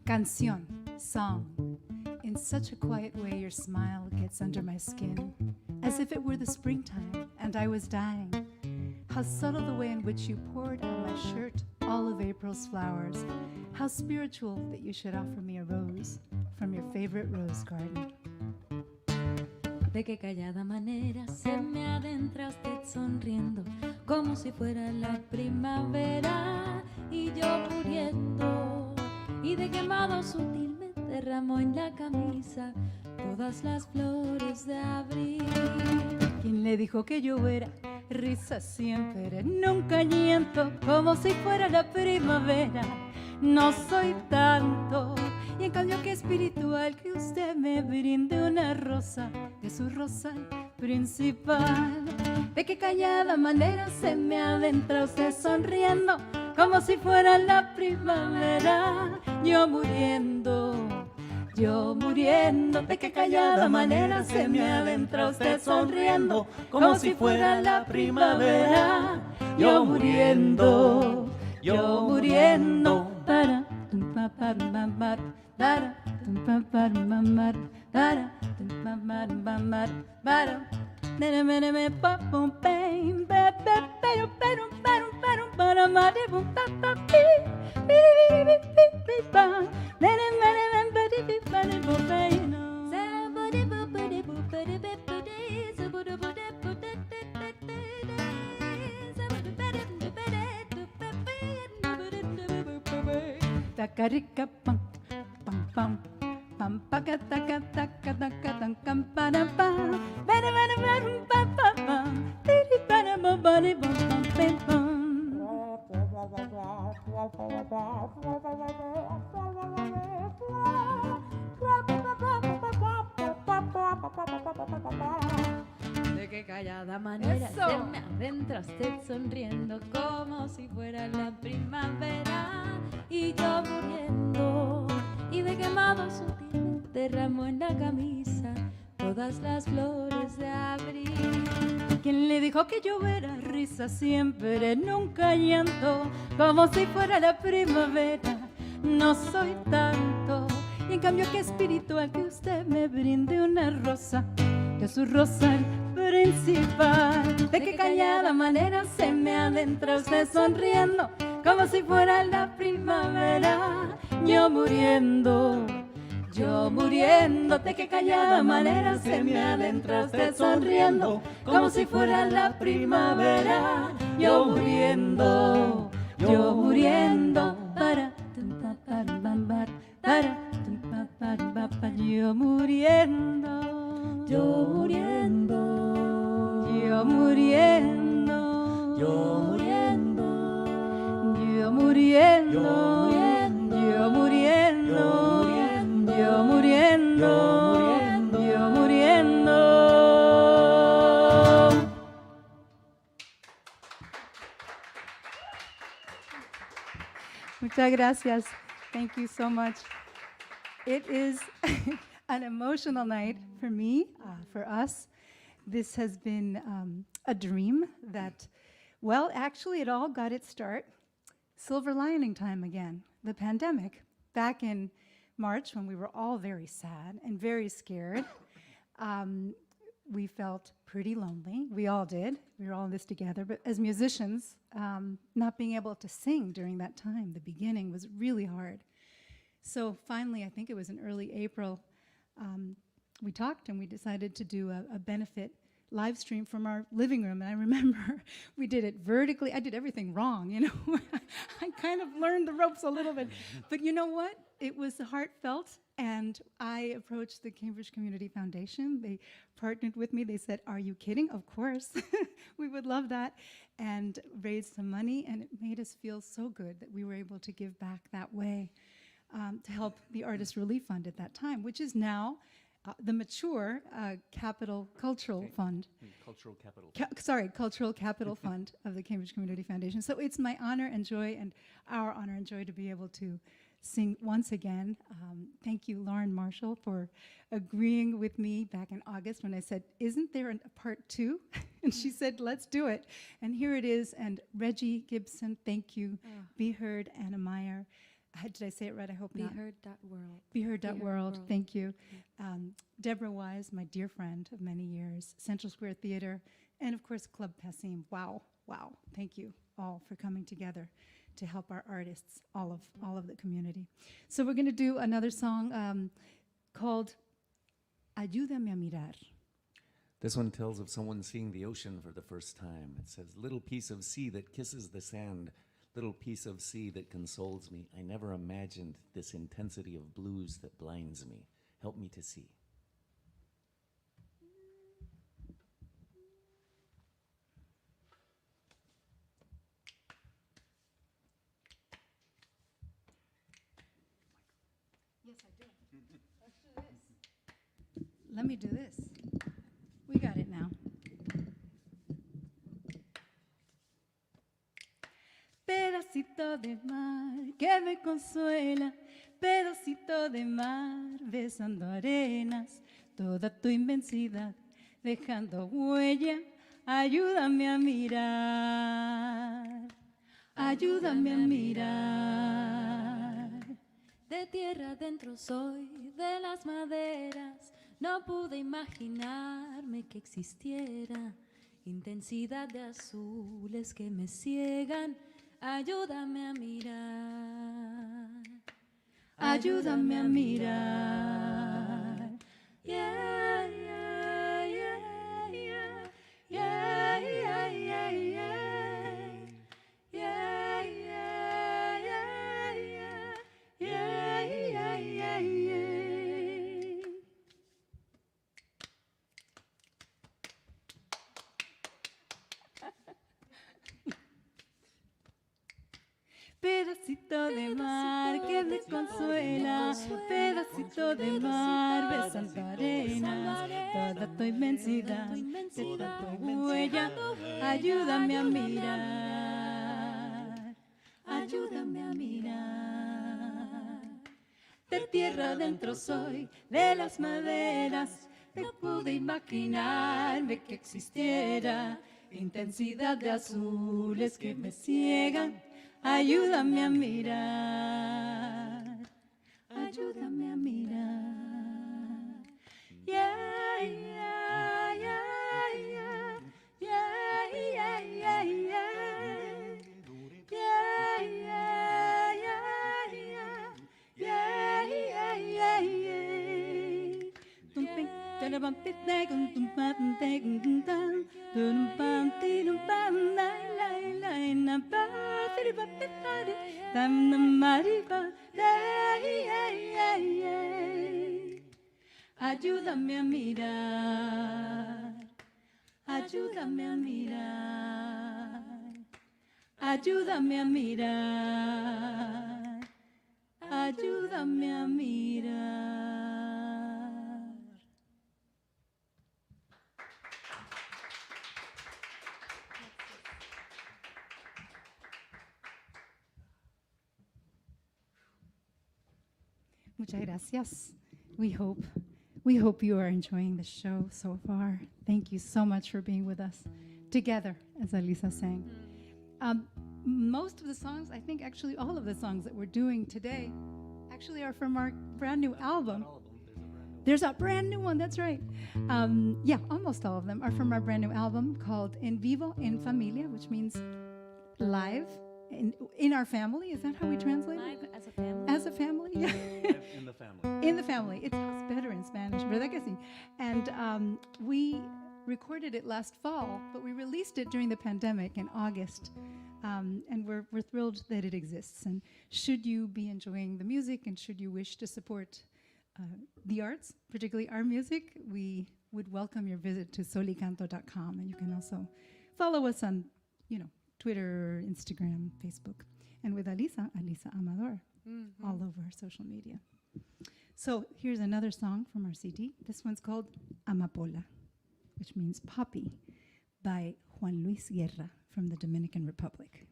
canción, song. In such a quiet way, your smile gets under my skin, as if it were the springtime and I was dying. How subtle the way in which you poured on my shirt all of April's flowers. How spiritual that you should offer me a rose from your favorite rose garden. De qué callada manera se me adentra usted sonriendo, como si fuera la primavera y yo muriendo. Y de qué modo sutil me derramó en la camisa todas las flores de abril. ¿Quién le dijo que yo era risa siempre, nunca llanto, como si fuera la primavera? No soy tanto, y en cambio qué espiritual que usted me brinde una rosa de su rosal principal. De qué callada manera se me adentra usted sonriendo, como si fuera la primavera. Yo muriendo, de qué callada manera se me adentra usted sonriendo, como si fuera la primavera. Yo muriendo, para tum pa pa mamar, para tum pa pa mamar, para tum pa pa mamar, para nene mene me pa pum pem pe pe pero para mare pum pa pa pi pa nene mene me pa pi pa ne pum pe no sa ba de bu pa de be pa de sa bu de takarika pam pam pam pam paka taka taka taka tam kam para pam bana bana bana pam pam pam tiri bana bana pam pam pam. De qué callada manera se me adentra usted sonriendo, como si fuera la primavera y ramo en la camisa, todas las flores de abril. ¿Quién le dijo que yo era risa siempre, nunca llanto, como si fuera la primavera? No soy tanto. Y en cambio qué espiritual que usted me brinde una rosa, de su rosal principal. De qué callada manera se me adentra usted sonriendo, como si fuera la primavera. Yo muriendo, de qué callada manera se me adentra usted sonriendo, como si fuera la primavera. Yo muriendo, para, para, yo muriendo, yo muriendo, yo muriendo, yo muriendo, yo muriendo, yo muriendo, yo muriendo, yo muriendo. Muchas gracias. Thank you so much. It is an emotional night for me, for us. This has been a dream that, well, actually it all got its start. Silver lining time again, the pandemic. Back in March when we were all very sad and very scared, we felt pretty lonely. We all did. We were all in this together. But as musicians, not being able to sing during that time, the beginning was really hard. So finally, I think it was in early April, we talked and we decided to do a benefit live stream from our living room. And I remember we did it vertically. I did everything wrong, you know. I kind of learned the ropes a little bit. But you know what? It was heartfelt. And I approached the Cambridge Community Foundation. They partnered with me. They said, "Are you kidding? Of course. We would love that." And raised some money. And it made us feel so good that we were able to give back that way. To help the Artist Relief Fund at that time, which is now the mature Cultural Fund. Cultural Capital. Cultural Capital Fund of the Cambridge Community Foundation. So it's my honor and joy, and our honor and joy, to be able to sing once again. Thank you, Lauren Marshall, for agreeing with me back in August when I said, "Isn't there a part 2?" And she said, "Let's do it." And here it is. And Reggie Gibson, thank you. Be Heard, Anna Meyer. Did I say it right? I hope not. BeHeard.world. BeHeard.world, thank you. Deborah Wise, my dear friend of many years, Central Square Theater, and of course Club Passim. Wow. Thank you all for coming together to help our artists, all of the community. So we're going to do another song called Ayúdame a mirar. This one tells of someone seeing the ocean for the first time. It says, "Little piece of sea that kisses the sand, little piece of sea that consoles me. I never imagined this intensity of blues that blinds me. Help me to see." Yes, I do. Let's do this. Let me do this. We got it now. Pedacito de mar que me consuela, pedacito de mar besando arenas, toda tu inmensidad dejando huella, ayúdame a mirar, ayúdame a mirar. De tierra adentro soy, de las maderas, no pude imaginarme que existiera intensidad de azules que me ciegan. Ayúdame a mirar, ayúdame a mirar. Yeah, yeah, yeah, yeah, yeah, yeah, yeah, yeah, yeah, yeah, yeah, yeah, yeah, yeah, yeah. Pedacito de mar que me consuela, pedacito de mar besando arenas, toda tu inmensidad, toda tu huella, ayúdame a mirar, ayúdame a mirar, de tierra adentro soy, de las maderas. No pude imaginarme que existiera intensidad de azules que me ciegan. Ayúdame a mirar, ayúdame a mirar. Yeah, yeah, yeah, yeah, yeah, yeah, yeah, yeah. Yeah, yeah, yeah, yeah, yeah, yeah, yeah, yeah. Ayúdame a mirar, ayúdame a mirar. Ayúdame a mirar, ayúdame a mirar. Muchas gracias. We hope you are enjoying the show so far. Thank you so much for being with us together, as Alisa sang. Most of the songs, I think actually all of the songs that we're doing today actually are from our brand new album. There's a brand new one, that's right. Yeah, almost all of them are from our brand new album called En Vivo en Familia, which means live in our family. Is that how we translate Live it? as a family. As a family, yeah. In the family. In the family. It sounds better in Spanish, ¿verdad que sí? And we recorded it last fall, but we released it during the pandemic in August. And we're thrilled that it exists. And should you be enjoying the music and should you wish to support the arts, particularly our music, we would welcome your visit to solicanto.com. And you can also follow us on, Twitter, Instagram, Facebook. And with Alisa Amador, all over social media. So here's another song from our CD. This one's called Amapola, which means poppy, by Juan Luis Guerra from the Dominican Republic.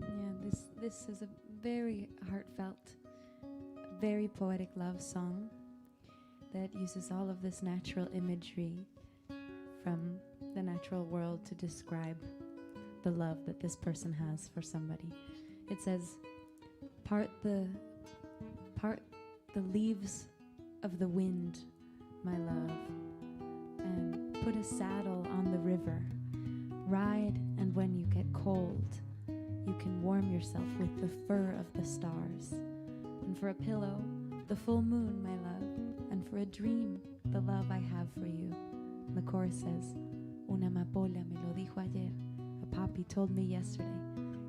Yeah, this is a very heartfelt, very poetic love song that uses all of this natural imagery from the natural world to describe the love that this person has for somebody. It says, part the leaves of the wind, my love, and put a saddle on the river. Ride, and when you get cold, you can warm yourself with the fur of the stars. And for a pillow, the full moon, my love. And for a dream, the love I have for you. The chorus says, Una amapola me lo dijo ayer. A poppy told me yesterday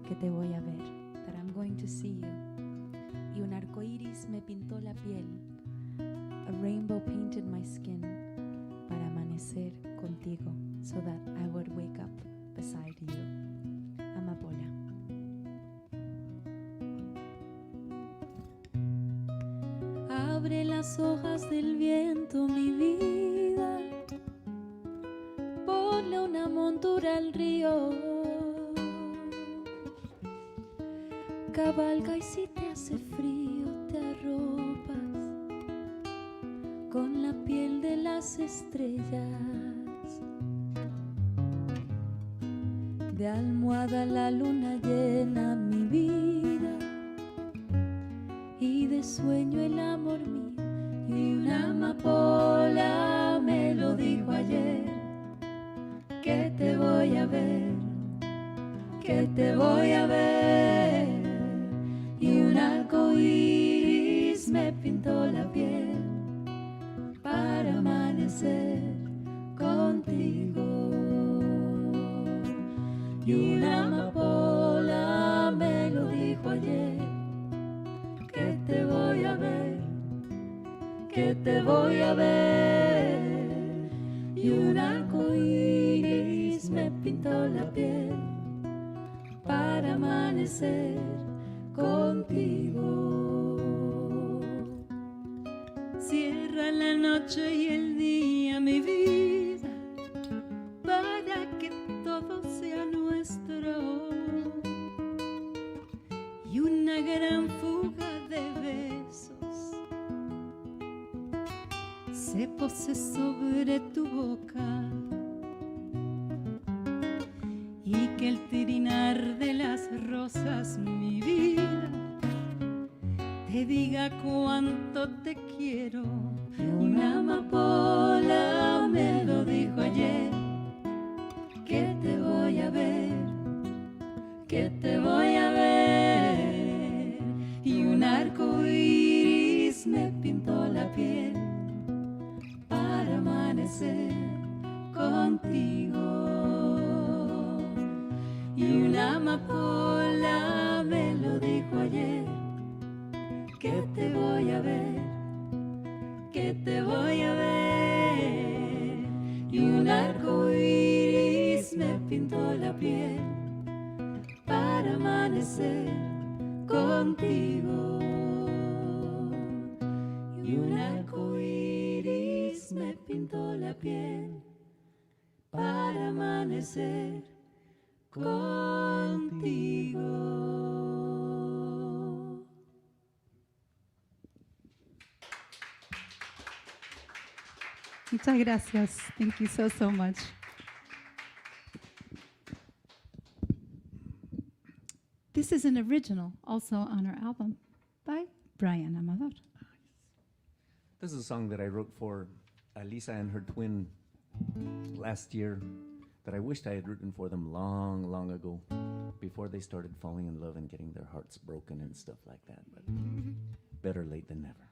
que te voy a ver, that I'm going to see you. Y un arco iris me pintó la piel. A rainbow painted my skin para amanecer contigo, so that I would wake up beside you. Amapola. Abre las hojas del viento, mi vida. Ponle una montura al río. Cabalga y si te hace frío, te arropas con la piel de las estrellas. De almohada la luna llena mi vida y de sueño el amor mío. Y una amapola me lo dijo ayer, que te voy a ver, que te voy a ver. Y un arco iris me pintó la piel para amanecer contigo. Y una amapola me lo dijo ayer, que te voy a ver, que te voy a ver. Y un arco iris me pintó la piel para amanecer contigo. Cierra la noche y el día, mi vida, para que todo sea nuestro. Y una gran fuga de besos se pose sobre tu boca y que el trinar de las rosas, mi vida, te diga cuánto te quiero. Y una amapola me lo dijo ayer, que te voy a ver, que te voy a ver. Y un arco iris me pintó la piel para amanecer contigo. Y una amapola me lo dijo ayer, que te voy a ver, que te voy a ver. Y un arco iris me pintó la piel para amanecer contigo. Y un arco iris me pintó la piel para amanecer contigo. Muchas gracias. Thank you so, so much. This is an original, also on our album, by Brian Amador. This is a song that I wrote for Lisa and her twin last year that I wished I had written for them long, long ago, before they started falling in love and getting their hearts broken and stuff like that. But better late than never.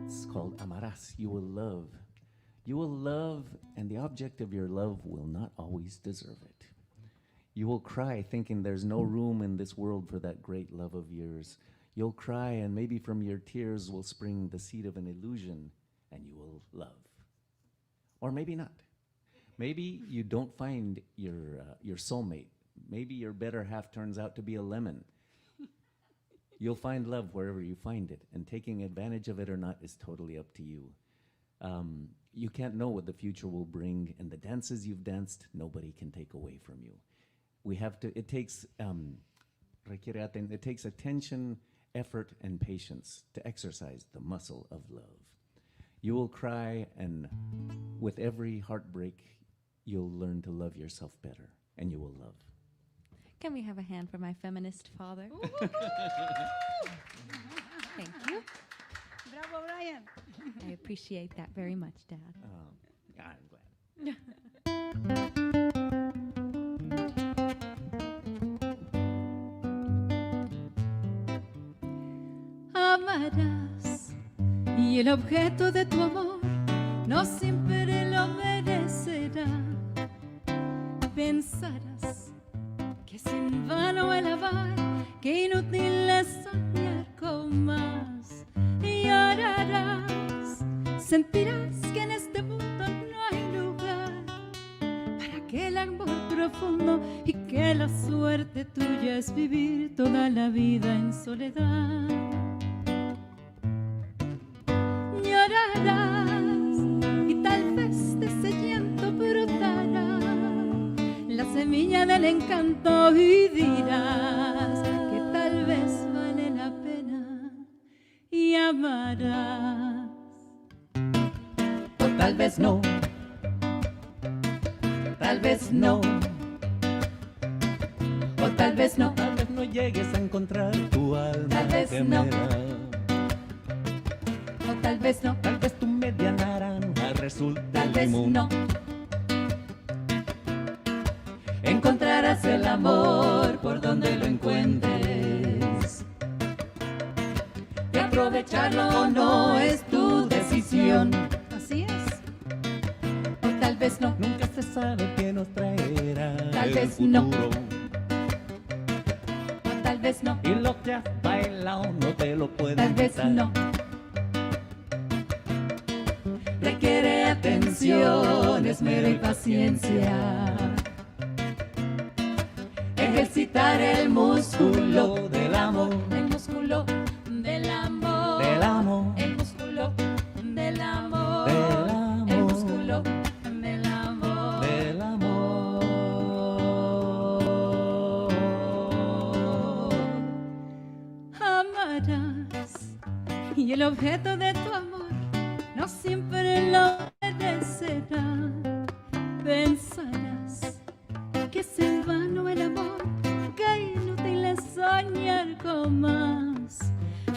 It's called Amarás. You will love. You will love, and the object of your love will not always deserve it. You will cry thinking there's no room in this world for that great love of yours. You'll cry, and maybe from your tears will spring the seed of an illusion, and you will love. Or maybe not. Maybe you don't find your soulmate. Maybe your better half turns out to be a lemon. You'll find love wherever you find it, and taking advantage of it or not is totally up to you. You can't know what the future will bring, and the dances you've danced, nobody can take away from you. We have to, it takes attention, effort, and patience to exercise the muscle of love. You will cry, and with every heartbreak, you'll learn to love yourself better, and you will love. Can we have a hand for my feminist father? Thank you. Bravo, Brian. I appreciate that very much, Dad. I'm glad. Amarás y el objeto de tu amor no siempre lo merecerá. Pensarás que es en vano el alabar, que inútil es soñar con más. Y llorarás, sentirás que en este mundo no hay lugar para aquel amor profundo y que la suerte tuya es vivir toda la vida en soledad. Llorarás y tal vez de ese llanto brotará la semilla del encanto y dirás que tal vez vale la pena y amarás. O tal vez no. Tal vez no. O tal vez no. Tal vez no llegues a encontrar tu alma Tal vez no. gemela. O tal vez no. Tal vez tu media naranja resulte Tal vez limón. no. Encontrarás el amor por donde lo encuentres. Y aprovecharlo o no es tu decisión. Así es. O tal vez no. Nunca se sabe qué nos traerá Tal el vez no. futuro. O tal vez no. Y lo que has bailado no te lo pueden Tal vez quitar. no. Requiere atención, esmero y paciencia. Ejercitar el músculo del amor. El músculo del amor. Del amor. El músculo del amor. Del amor. El músculo del amor. Del amor. Amarás y el objeto de tu amor no siempre lo obedecerá. Pensarás que es en vano el amor, que inútil es soñar con más.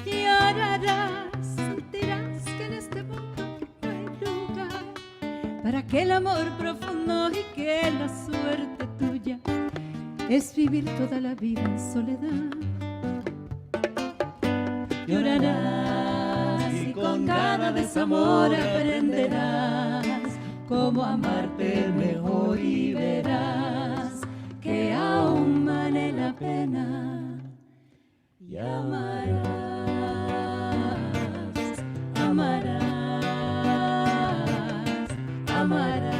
Llorarás, sentirás que en este mundo no hay lugar para aquel amor profundo y que la suerte tuya es vivir toda la vida en soledad. Llorarás y con cada desamor aprenderás cómo amarte mejor y verás que aún vale la pena y amarás, amarás, amarás,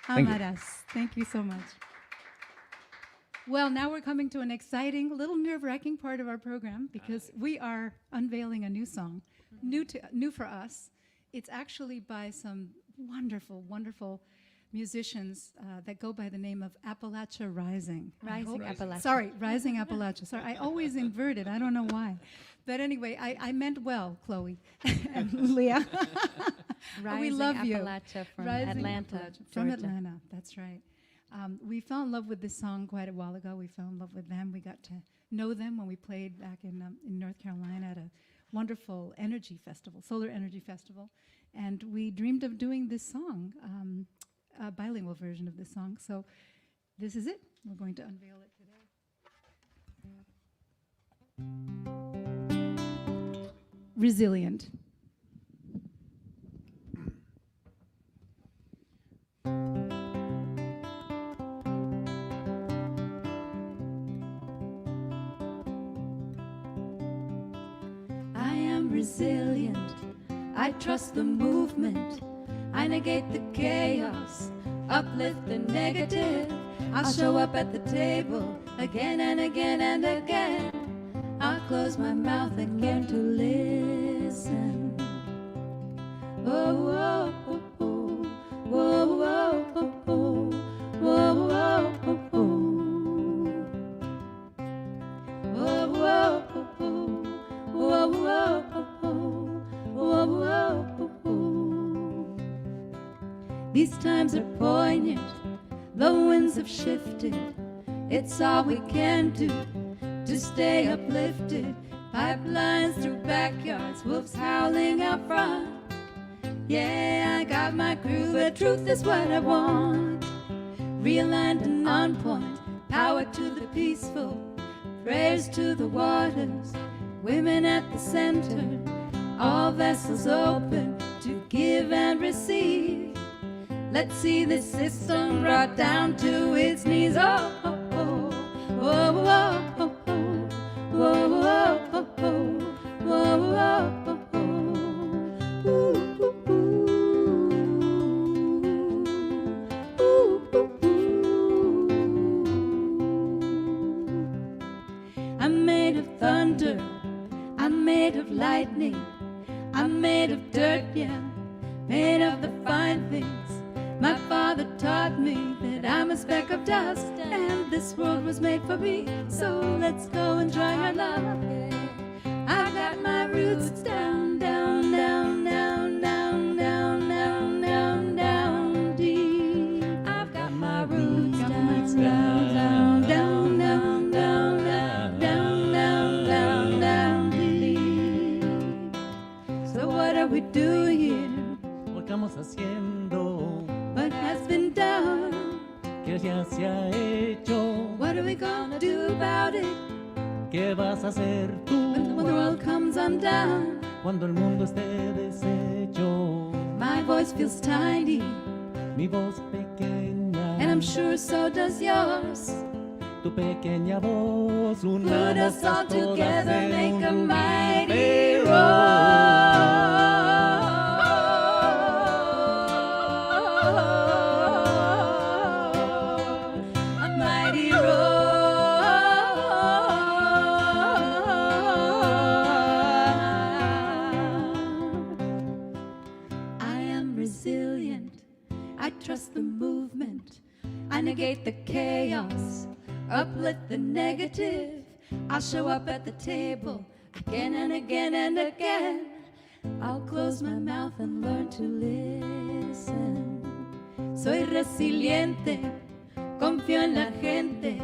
Amarás. Thank you so much. Well, now we're coming to an exciting, little nerve-wracking part of our program because we are unveiling a new song, new for us. It's actually by some wonderful, wonderful musicians that go by the name of Appalachia Rising. Rising Appalachia. Sorry, Rising Appalachia. Sorry, I always invert it. I don't know why. But anyway, I meant well, Chloe and Leah. Rising We love you. Appalachia from Rising Atlanta, Appalachia. From Georgia. Atlanta, that's right. We fell in love with this song quite a while ago. We fell in love with them. We got to know them when we played back in North Carolina at a wonderful energy festival, solar energy festival. And we dreamed of doing this song, a bilingual version of this song. So this is it. We're going to unveil it today. Resilient. I am resilient. I trust the movement. I negate the chaos, uplift the negative. I'll show up at the table again and again and again. I'll close my mouth and learn to listen. Oh, oh, oh, oh, oh, oh, oh, oh, oh, oh, oh, oh. These times are poignant, the winds have shifted. It's all we can do to stay uplifted. Pipelines through backyards, wolves howling out front. Yeah, I got my crew, but truth is what I want. Realigned and on point, power to the peaceful, prayers to the waters, women at the center, all vessels open to give and receive. Let's see this system brought down to its knees. Oh, oh, oh, oh, oh, oh, oh, oh, oh, oh, oh, oh, oh, oh. Ooh, ooh, ooh, ooh, ooh. I'm made of thunder, I'm made of lightning, I'm made of dirt, yeah, made of the fine things. My father taught me that I'm a speck of dust, and this world was made for me, so let's go and try our luck. I got my roots down, down, down, down, down, down, down, down, down deep. I've got my roots down, down, down, down, down, down, down, down, down, down deep. So what are we doing here? Lo estamos haciendo, What has been done? que ya se ha hecho. What are we gonna do about it ¿Qué vas a hacer tú when the world comes undone? cuando el mundo esté deshecho? My voice feels tiny, Mi voz pequeña, and I'm sure so does yours. tu pequeña voz, Put unamos us all todas together, en make a un mighty roar. A mighty roar. negate the chaos, uplift the negative. I'll show up at the table again and again and again. I'll close my mouth and learn to listen. Soy resiliente, confío en la gente,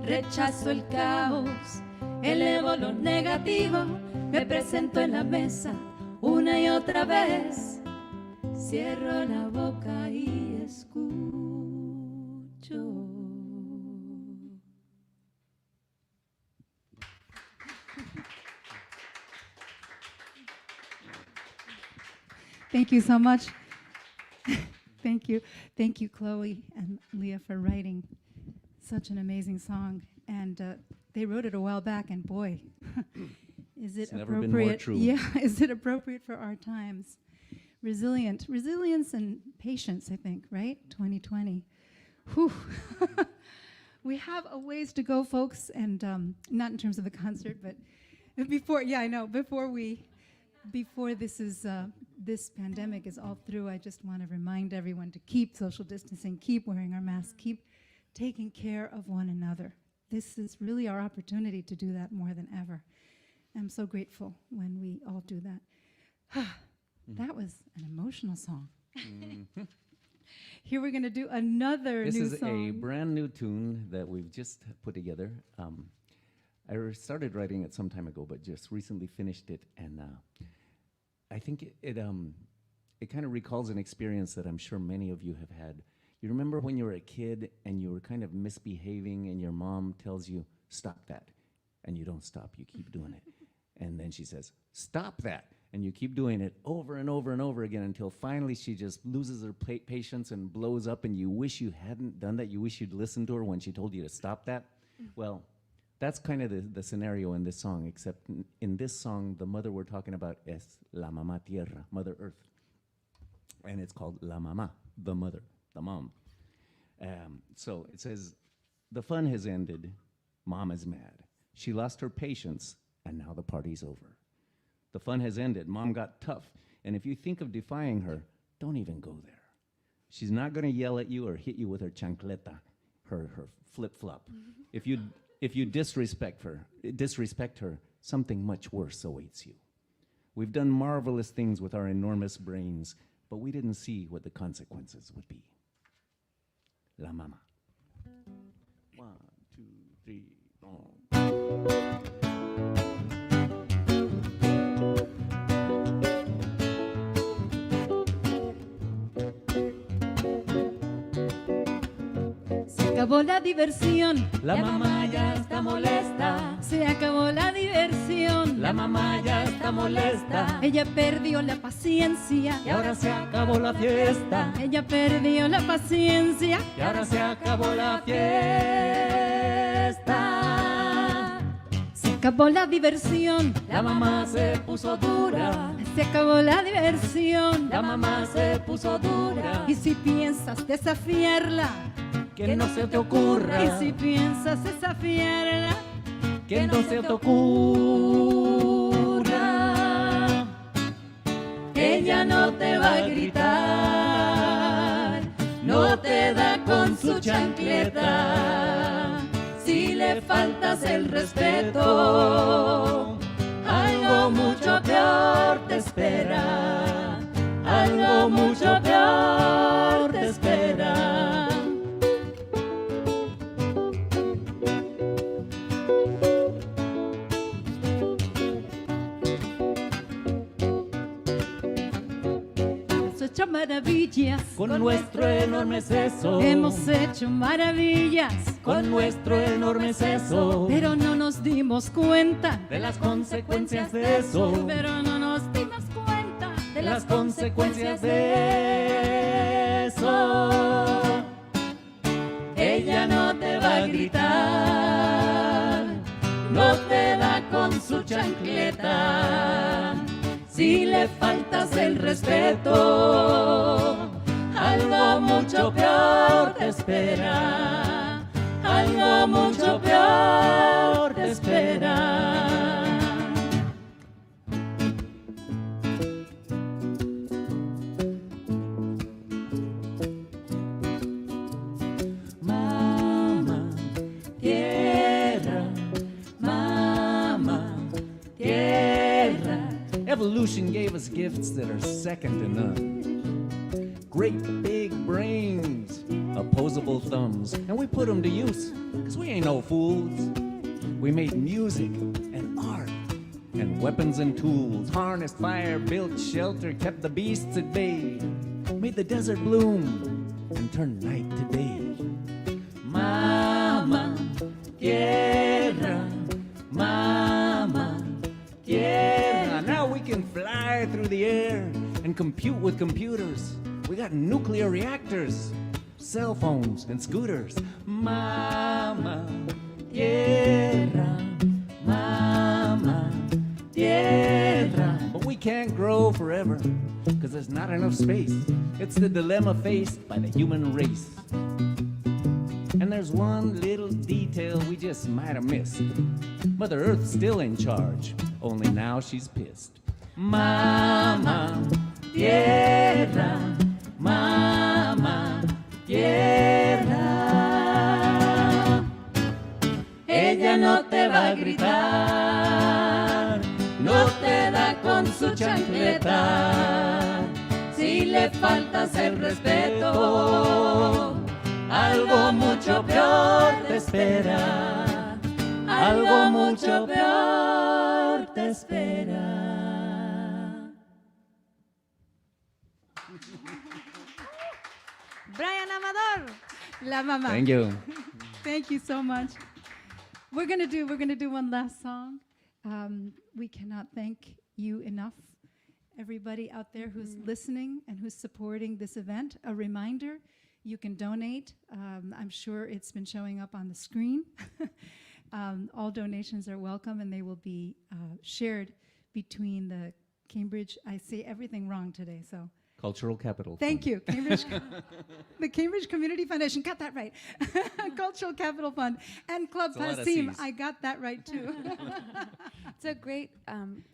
rechazo el caos, elevo lo negativo, me presento en la mesa una y otra vez, cierro la boca y escucho. Thank you so much. Thank you. Thank you, Chloe and Leah, for writing such an amazing song. And they wrote it a while back, and boy, is it It's never appropriate? been more true. Yeah, is it appropriate for our times? Resilience and patience, I think, right? 2020. Whew. We have a ways to go, folks, and not in terms of the concert, but before, yeah, I know, before this pandemic is all through, I just want to remind everyone to keep social distancing, keep wearing our masks, keep taking care of one another. This is really our opportunity to do that more than ever. I'm so grateful when we all do that. That was an emotional song. Here we're going to do another This new is song. a brand new tune that we've just put together. I started writing it some time ago, but just recently finished it, and I think it kind of recalls an experience that I'm sure many of you have had. You remember when you were a kid and you were kind of misbehaving, and your mom tells you, "Stop that," and you don't stop. You keep doing it, and then she says, "Stop that," and you keep doing it over and over and over again until finally she just loses her patience and blows up, and you wish you hadn't done that. You wish you'd listened to her when she told you to stop that. Well, that's kind of the scenario in this song, except in this song, the mother we're talking about is La Mamá Tierra, Mother Earth. And it's called La Mamá, the mother, the mom. So it says, the fun has ended, mom is mad. She lost her patience, and now the party's over. The fun has ended, mom got tough, and if you think of defying her, don't even go there. She's not gonna yell at you or hit you with her chancleta, her flip-flop. If you disrespect her, something much worse awaits you. We've done marvelous things with our enormous brains, but we didn't see what the consequences would be. La Mama. 1, 2, 3, 4. Se acabó la diversión, La mamá ya está molesta. se acabó la diversión, La mamá ya está molesta. ella perdió la paciencia, Y ahora se acabó la fiesta. ella perdió la paciencia. Y ahora se acabó la fiesta. Se acabó la diversión, La mamá se puso dura. se acabó la diversión. La mamá se puso dura. Y si piensas desafiarla, Que no se te ocurra. y si piensas desafiarla, Que no se te ocurra. ella no te va a gritar, no te da con su chancleta. Si le faltas el respeto, algo mucho peor te espera, algo mucho peor te espera. Hemos hecho maravillas Con nuestro enorme seso. hemos hecho maravillas, Con nuestro enorme seso. pero no nos dimos cuenta, De las consecuencias de eso. pero no nos dimos cuenta De las consecuencias de eso. Ella no te va a gritar, no te da con su chancleta. Si le faltas el respeto, algo mucho peor te espera, algo mucho peor te espera. Evolution gave us gifts that are second to none. Great big brains, opposable thumbs, and we put them to use, because we ain't no fools. We made music and art and weapons and tools, harnessed fire, built shelter, kept the beasts at bay, made the desert bloom and turned night to day. Mama, tierra, mama, tierra. Now we can fly through the air and compute with computers. We got nuclear reactors, cell phones and scooters. Mama, tierra, mama, tierra. But we can't grow forever, because there's not enough space. It's the dilemma faced by the human race. And there's one little detail we just might have missed. Mother Earth's still in charge, only now she's pissed. Mama, tierra, mama, tierra. Ella no te va a gritar, no te da con su chancleta. Si le faltas el respeto, algo mucho peor te espera, algo mucho peor te espera. Brian Amador, La Mama. Thank you. Thank you so much. We're gonna do one last song. We cannot thank you enough, everybody out there who's listening and who's supporting this event. A reminder, you can donate. I'm sure it's been showing up on the screen. All donations are welcome, and they will be shared between the Cambridge. I say everything wrong today, so. Cultural Capital. Thank you, Cambridge. The Cambridge Community Foundation, got that right. Cultural Capital Fund and Club It's a lot of Passim, Cs. I got that right too. It's a great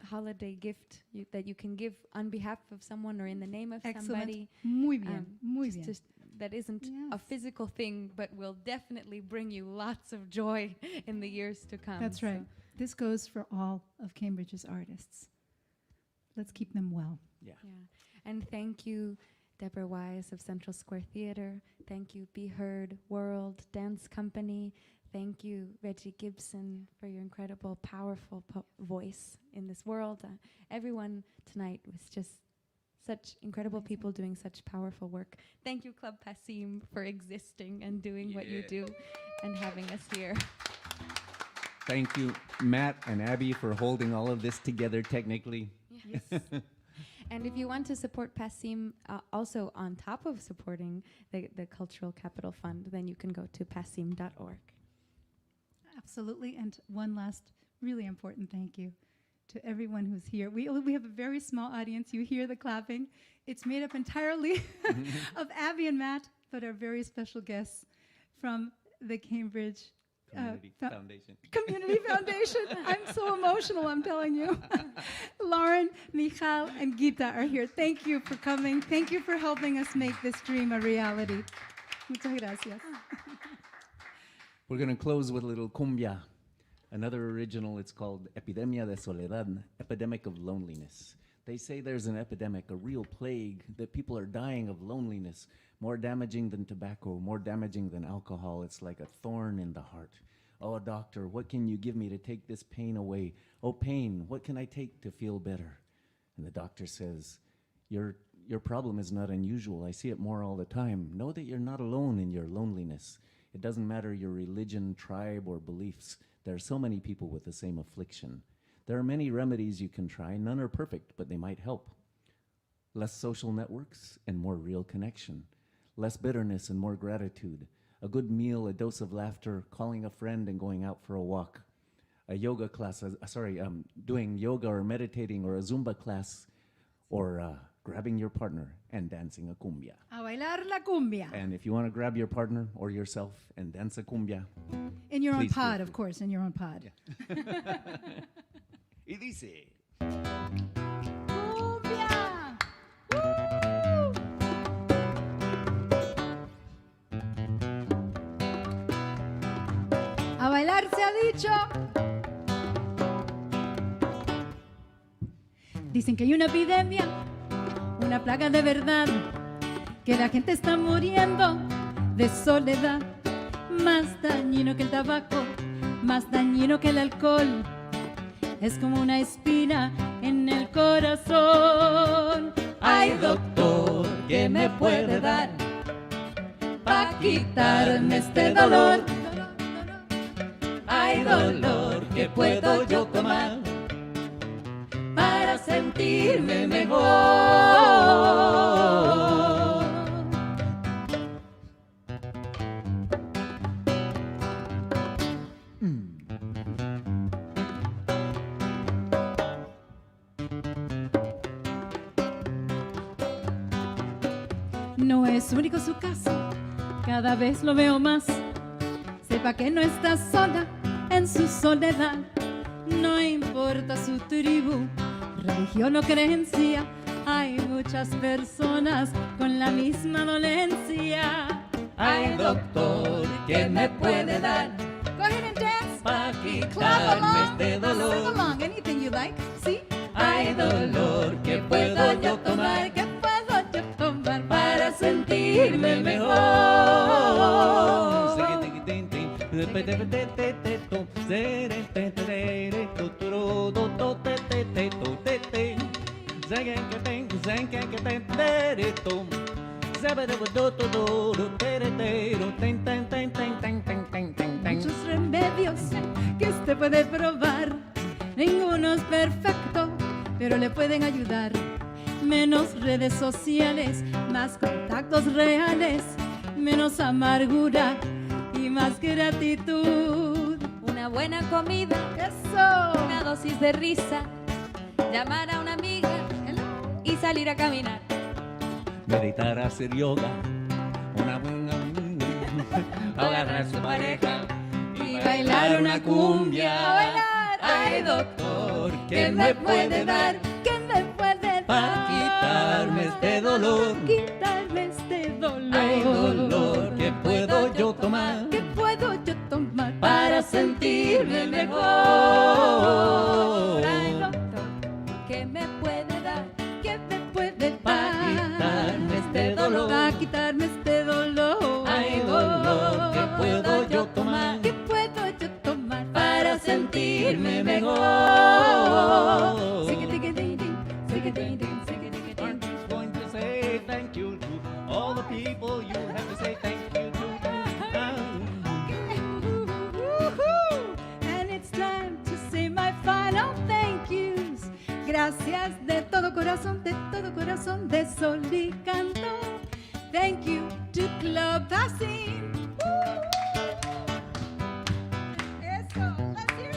holiday gift that you can give on behalf of someone or in the name of Excellent. somebody. Muy bien, muy just bien. that isn't a Yes. physical thing, but will definitely bring you lots of joy in the years to come. That's right. This goes for all of Cambridge's artists. Let's keep them well. Yeah. Yeah. And thank you, Deborah Wise of Central Square Theater. Thank you, Be Heard World Dance Company. Thank you, Reggie Gibson, for your incredible, powerful voice in this world. Everyone tonight was just such incredible people doing such powerful work. Thank you, Club Passim, for existing and doing what you do and having us here. Thank you, Matt and Abby, for holding all of this together technically. Yes. And if you want to support Passim, also on top of supporting the Cultural Capital Fund, then you can go to passim.org. Absolutely. And one last really important thank you to everyone who's here. We have a very small audience. You hear the clapping. It's made up entirely of Abby and Matt, but our very special guests from the Cambridge Community Foundation. Community Foundation. I'm so emotional, I'm telling you. Lauren, Michal, and Gita are here. Thank you for coming. Thank you for helping us make this dream a reality. Muchas gracias. We're going to close with a little cumbia. Another original, it's called Epidemia de Soledad, Epidemic of Loneliness. They say there's an epidemic, a real plague, that people are dying of loneliness, more damaging than tobacco, more damaging than alcohol. It's like a thorn in the heart. Oh, doctor, what can you give me to take this pain away? Oh, pain, what can I take to feel better? And the doctor says, your problem is not unusual. I see it more all the time. Know that you're not alone in your loneliness. It doesn't matter your religion, tribe, or beliefs. There are so many people with the same affliction. There are many remedies you can try. None are perfect, but they might help. Less social networks and more real connection. Less bitterness and more gratitude. A good meal, a dose of laughter, calling a friend and going out for a walk. A yoga class, doing yoga or meditating or a Zumba class, or grabbing your partner and dancing a cumbia. A bailar la cumbia. And if you want to grab your partner or yourself and dance a cumbia, In your own please feel pod, free. of course, in your own pod. Y dice. Cumbia! A bailar se ha dicho. Dicen que hay una epidemia, una plaga de verdad, que la gente está muriendo de soledad. Más dañino que el tabaco, más dañino que el alcohol, es como una espina en el corazón. Ay, doctor, ¿qué me puede dar pa' quitarme este dolor? Ay, dolor, ¿qué puedo yo tomar para sentirme mejor? No es único su caso, cada vez lo veo más. Sepa que no está sola en su soledad. No importa su tribu, religión o creencia, hay muchas personas con la misma dolencia. Ay, doctor, ¿qué me puede dar Go ahead and dance. pa' Clap quitarme along. este Sing dolor? along. Anything you like. See? Ay, dolor, ¿qué puedo yo tomar ¿Qué puedo yo tomar para sentirme mejor? Muchos remedios que usted puede probar, ninguno es perfecto, pero le pueden ayudar. Menos redes sociales, más contactos reales, menos amargura y más gratitud. Una buena comida, Eso. una dosis de risa, llamar a una amiga y salir a caminar. Meditar, hacer yoga, una buena agarrar a su pareja Y bailar una cumbia. A bailar. Ay, doctor, ¿Qué me puede dar? ¿Qué me puede dar? pa' quitarme este dolor? Quitarme este dolor. Ay, dolor, ¿qué puedo yo tomar ¿Qué puedo yo tomar para sentirme mejor? Ay, doctor, ¿Qué me puede dar? ¿qué me puede Pa' quitarme este dolor. Para quitarme este dolor. Ay, dolor, ¿qué puedo yo tomar ¿Qué puedo yo tomar para sentirme mejor? Sigue-tigue-ding-ding, sigue-ding-ding, I'm sigue-ding-ding. just going to say thank you to all the people you have to say thank you to. Woohoo! And it's time to say my final thank yous. Gracias de todo corazón, de sol y canto. Thank you to Club Passim. Eso, let's hear it.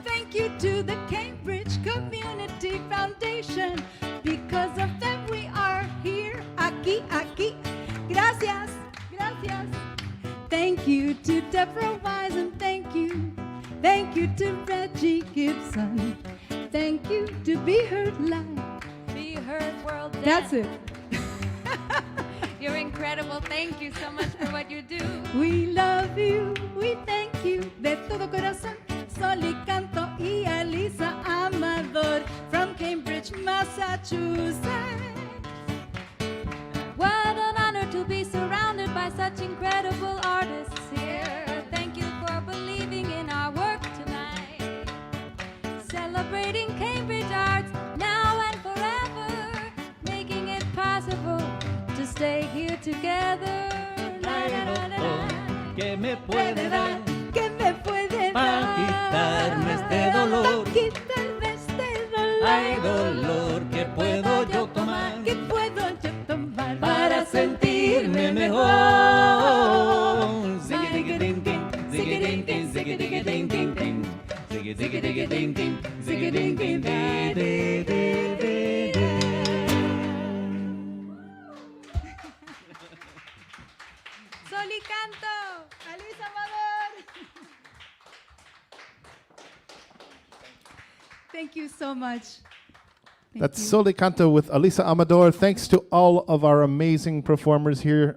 Thank you to the Cambridge Community Foundation. Because of them we are here, aquí, aquí. Gracias, gracias. Thank you to Deborah Wise and thank you. Thank you to Reggie Gibson. Thank you to Be Heard Live. Be Heard World Dance. That's it. You're incredible. Thank you so much for what you do. We love you, we thank you. De todo corazón, Sol y Canto y Elisa Amador from Cambridge, Massachusetts. What an honor to be surrounded by such incredible artists here. Thank you for believing in our work tonight. Celebrating Cambridge arts now and forever. Making it possible to stay here together. Ay, doctor, ¿qué me puede dar ¿Qué me puede pa' dar? quitarme este dolor? Pa' quitarme este dolor. Ay, dolor, ¿qué puedo yo tomar ¿Qué puedo yo tomar para sentirme mejor? Ziggy-diggy-ding-ding, ziggy-ding-ding, ziggy-diggy-ding-ding-ding, ziggy-diggy-ding-ding, ziggy-diggy-ding-ding-ding-ding-ding. Sol y Canto, Elisa Amador. Thank you so much. That's you. Sole Canto with Alisa Amador. Thanks to all of our amazing performers here,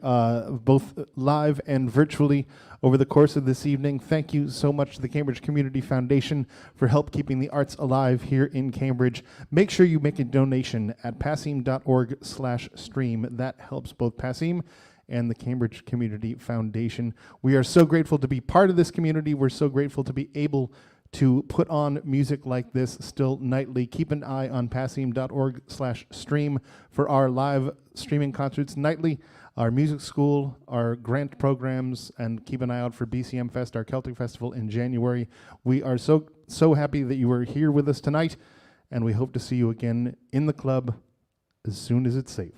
both live and virtually over the course of this evening. Thank you so much to the Cambridge Community Foundation for help keeping the arts alive here in Cambridge. Make sure you make a donation at passim.org/stream. That helps both Passim and the Cambridge Community Foundation. We are so grateful to be part of this community. We're so grateful to be able to put on music like this still nightly. Keep an eye on passim.org/stream for our live streaming concerts nightly, our music school, our grant programs, and keep an eye out for BCM Fest, our Celtic Festival in January. We are so happy that you are here with us tonight, and we hope to see you again in the club as soon as it's safe.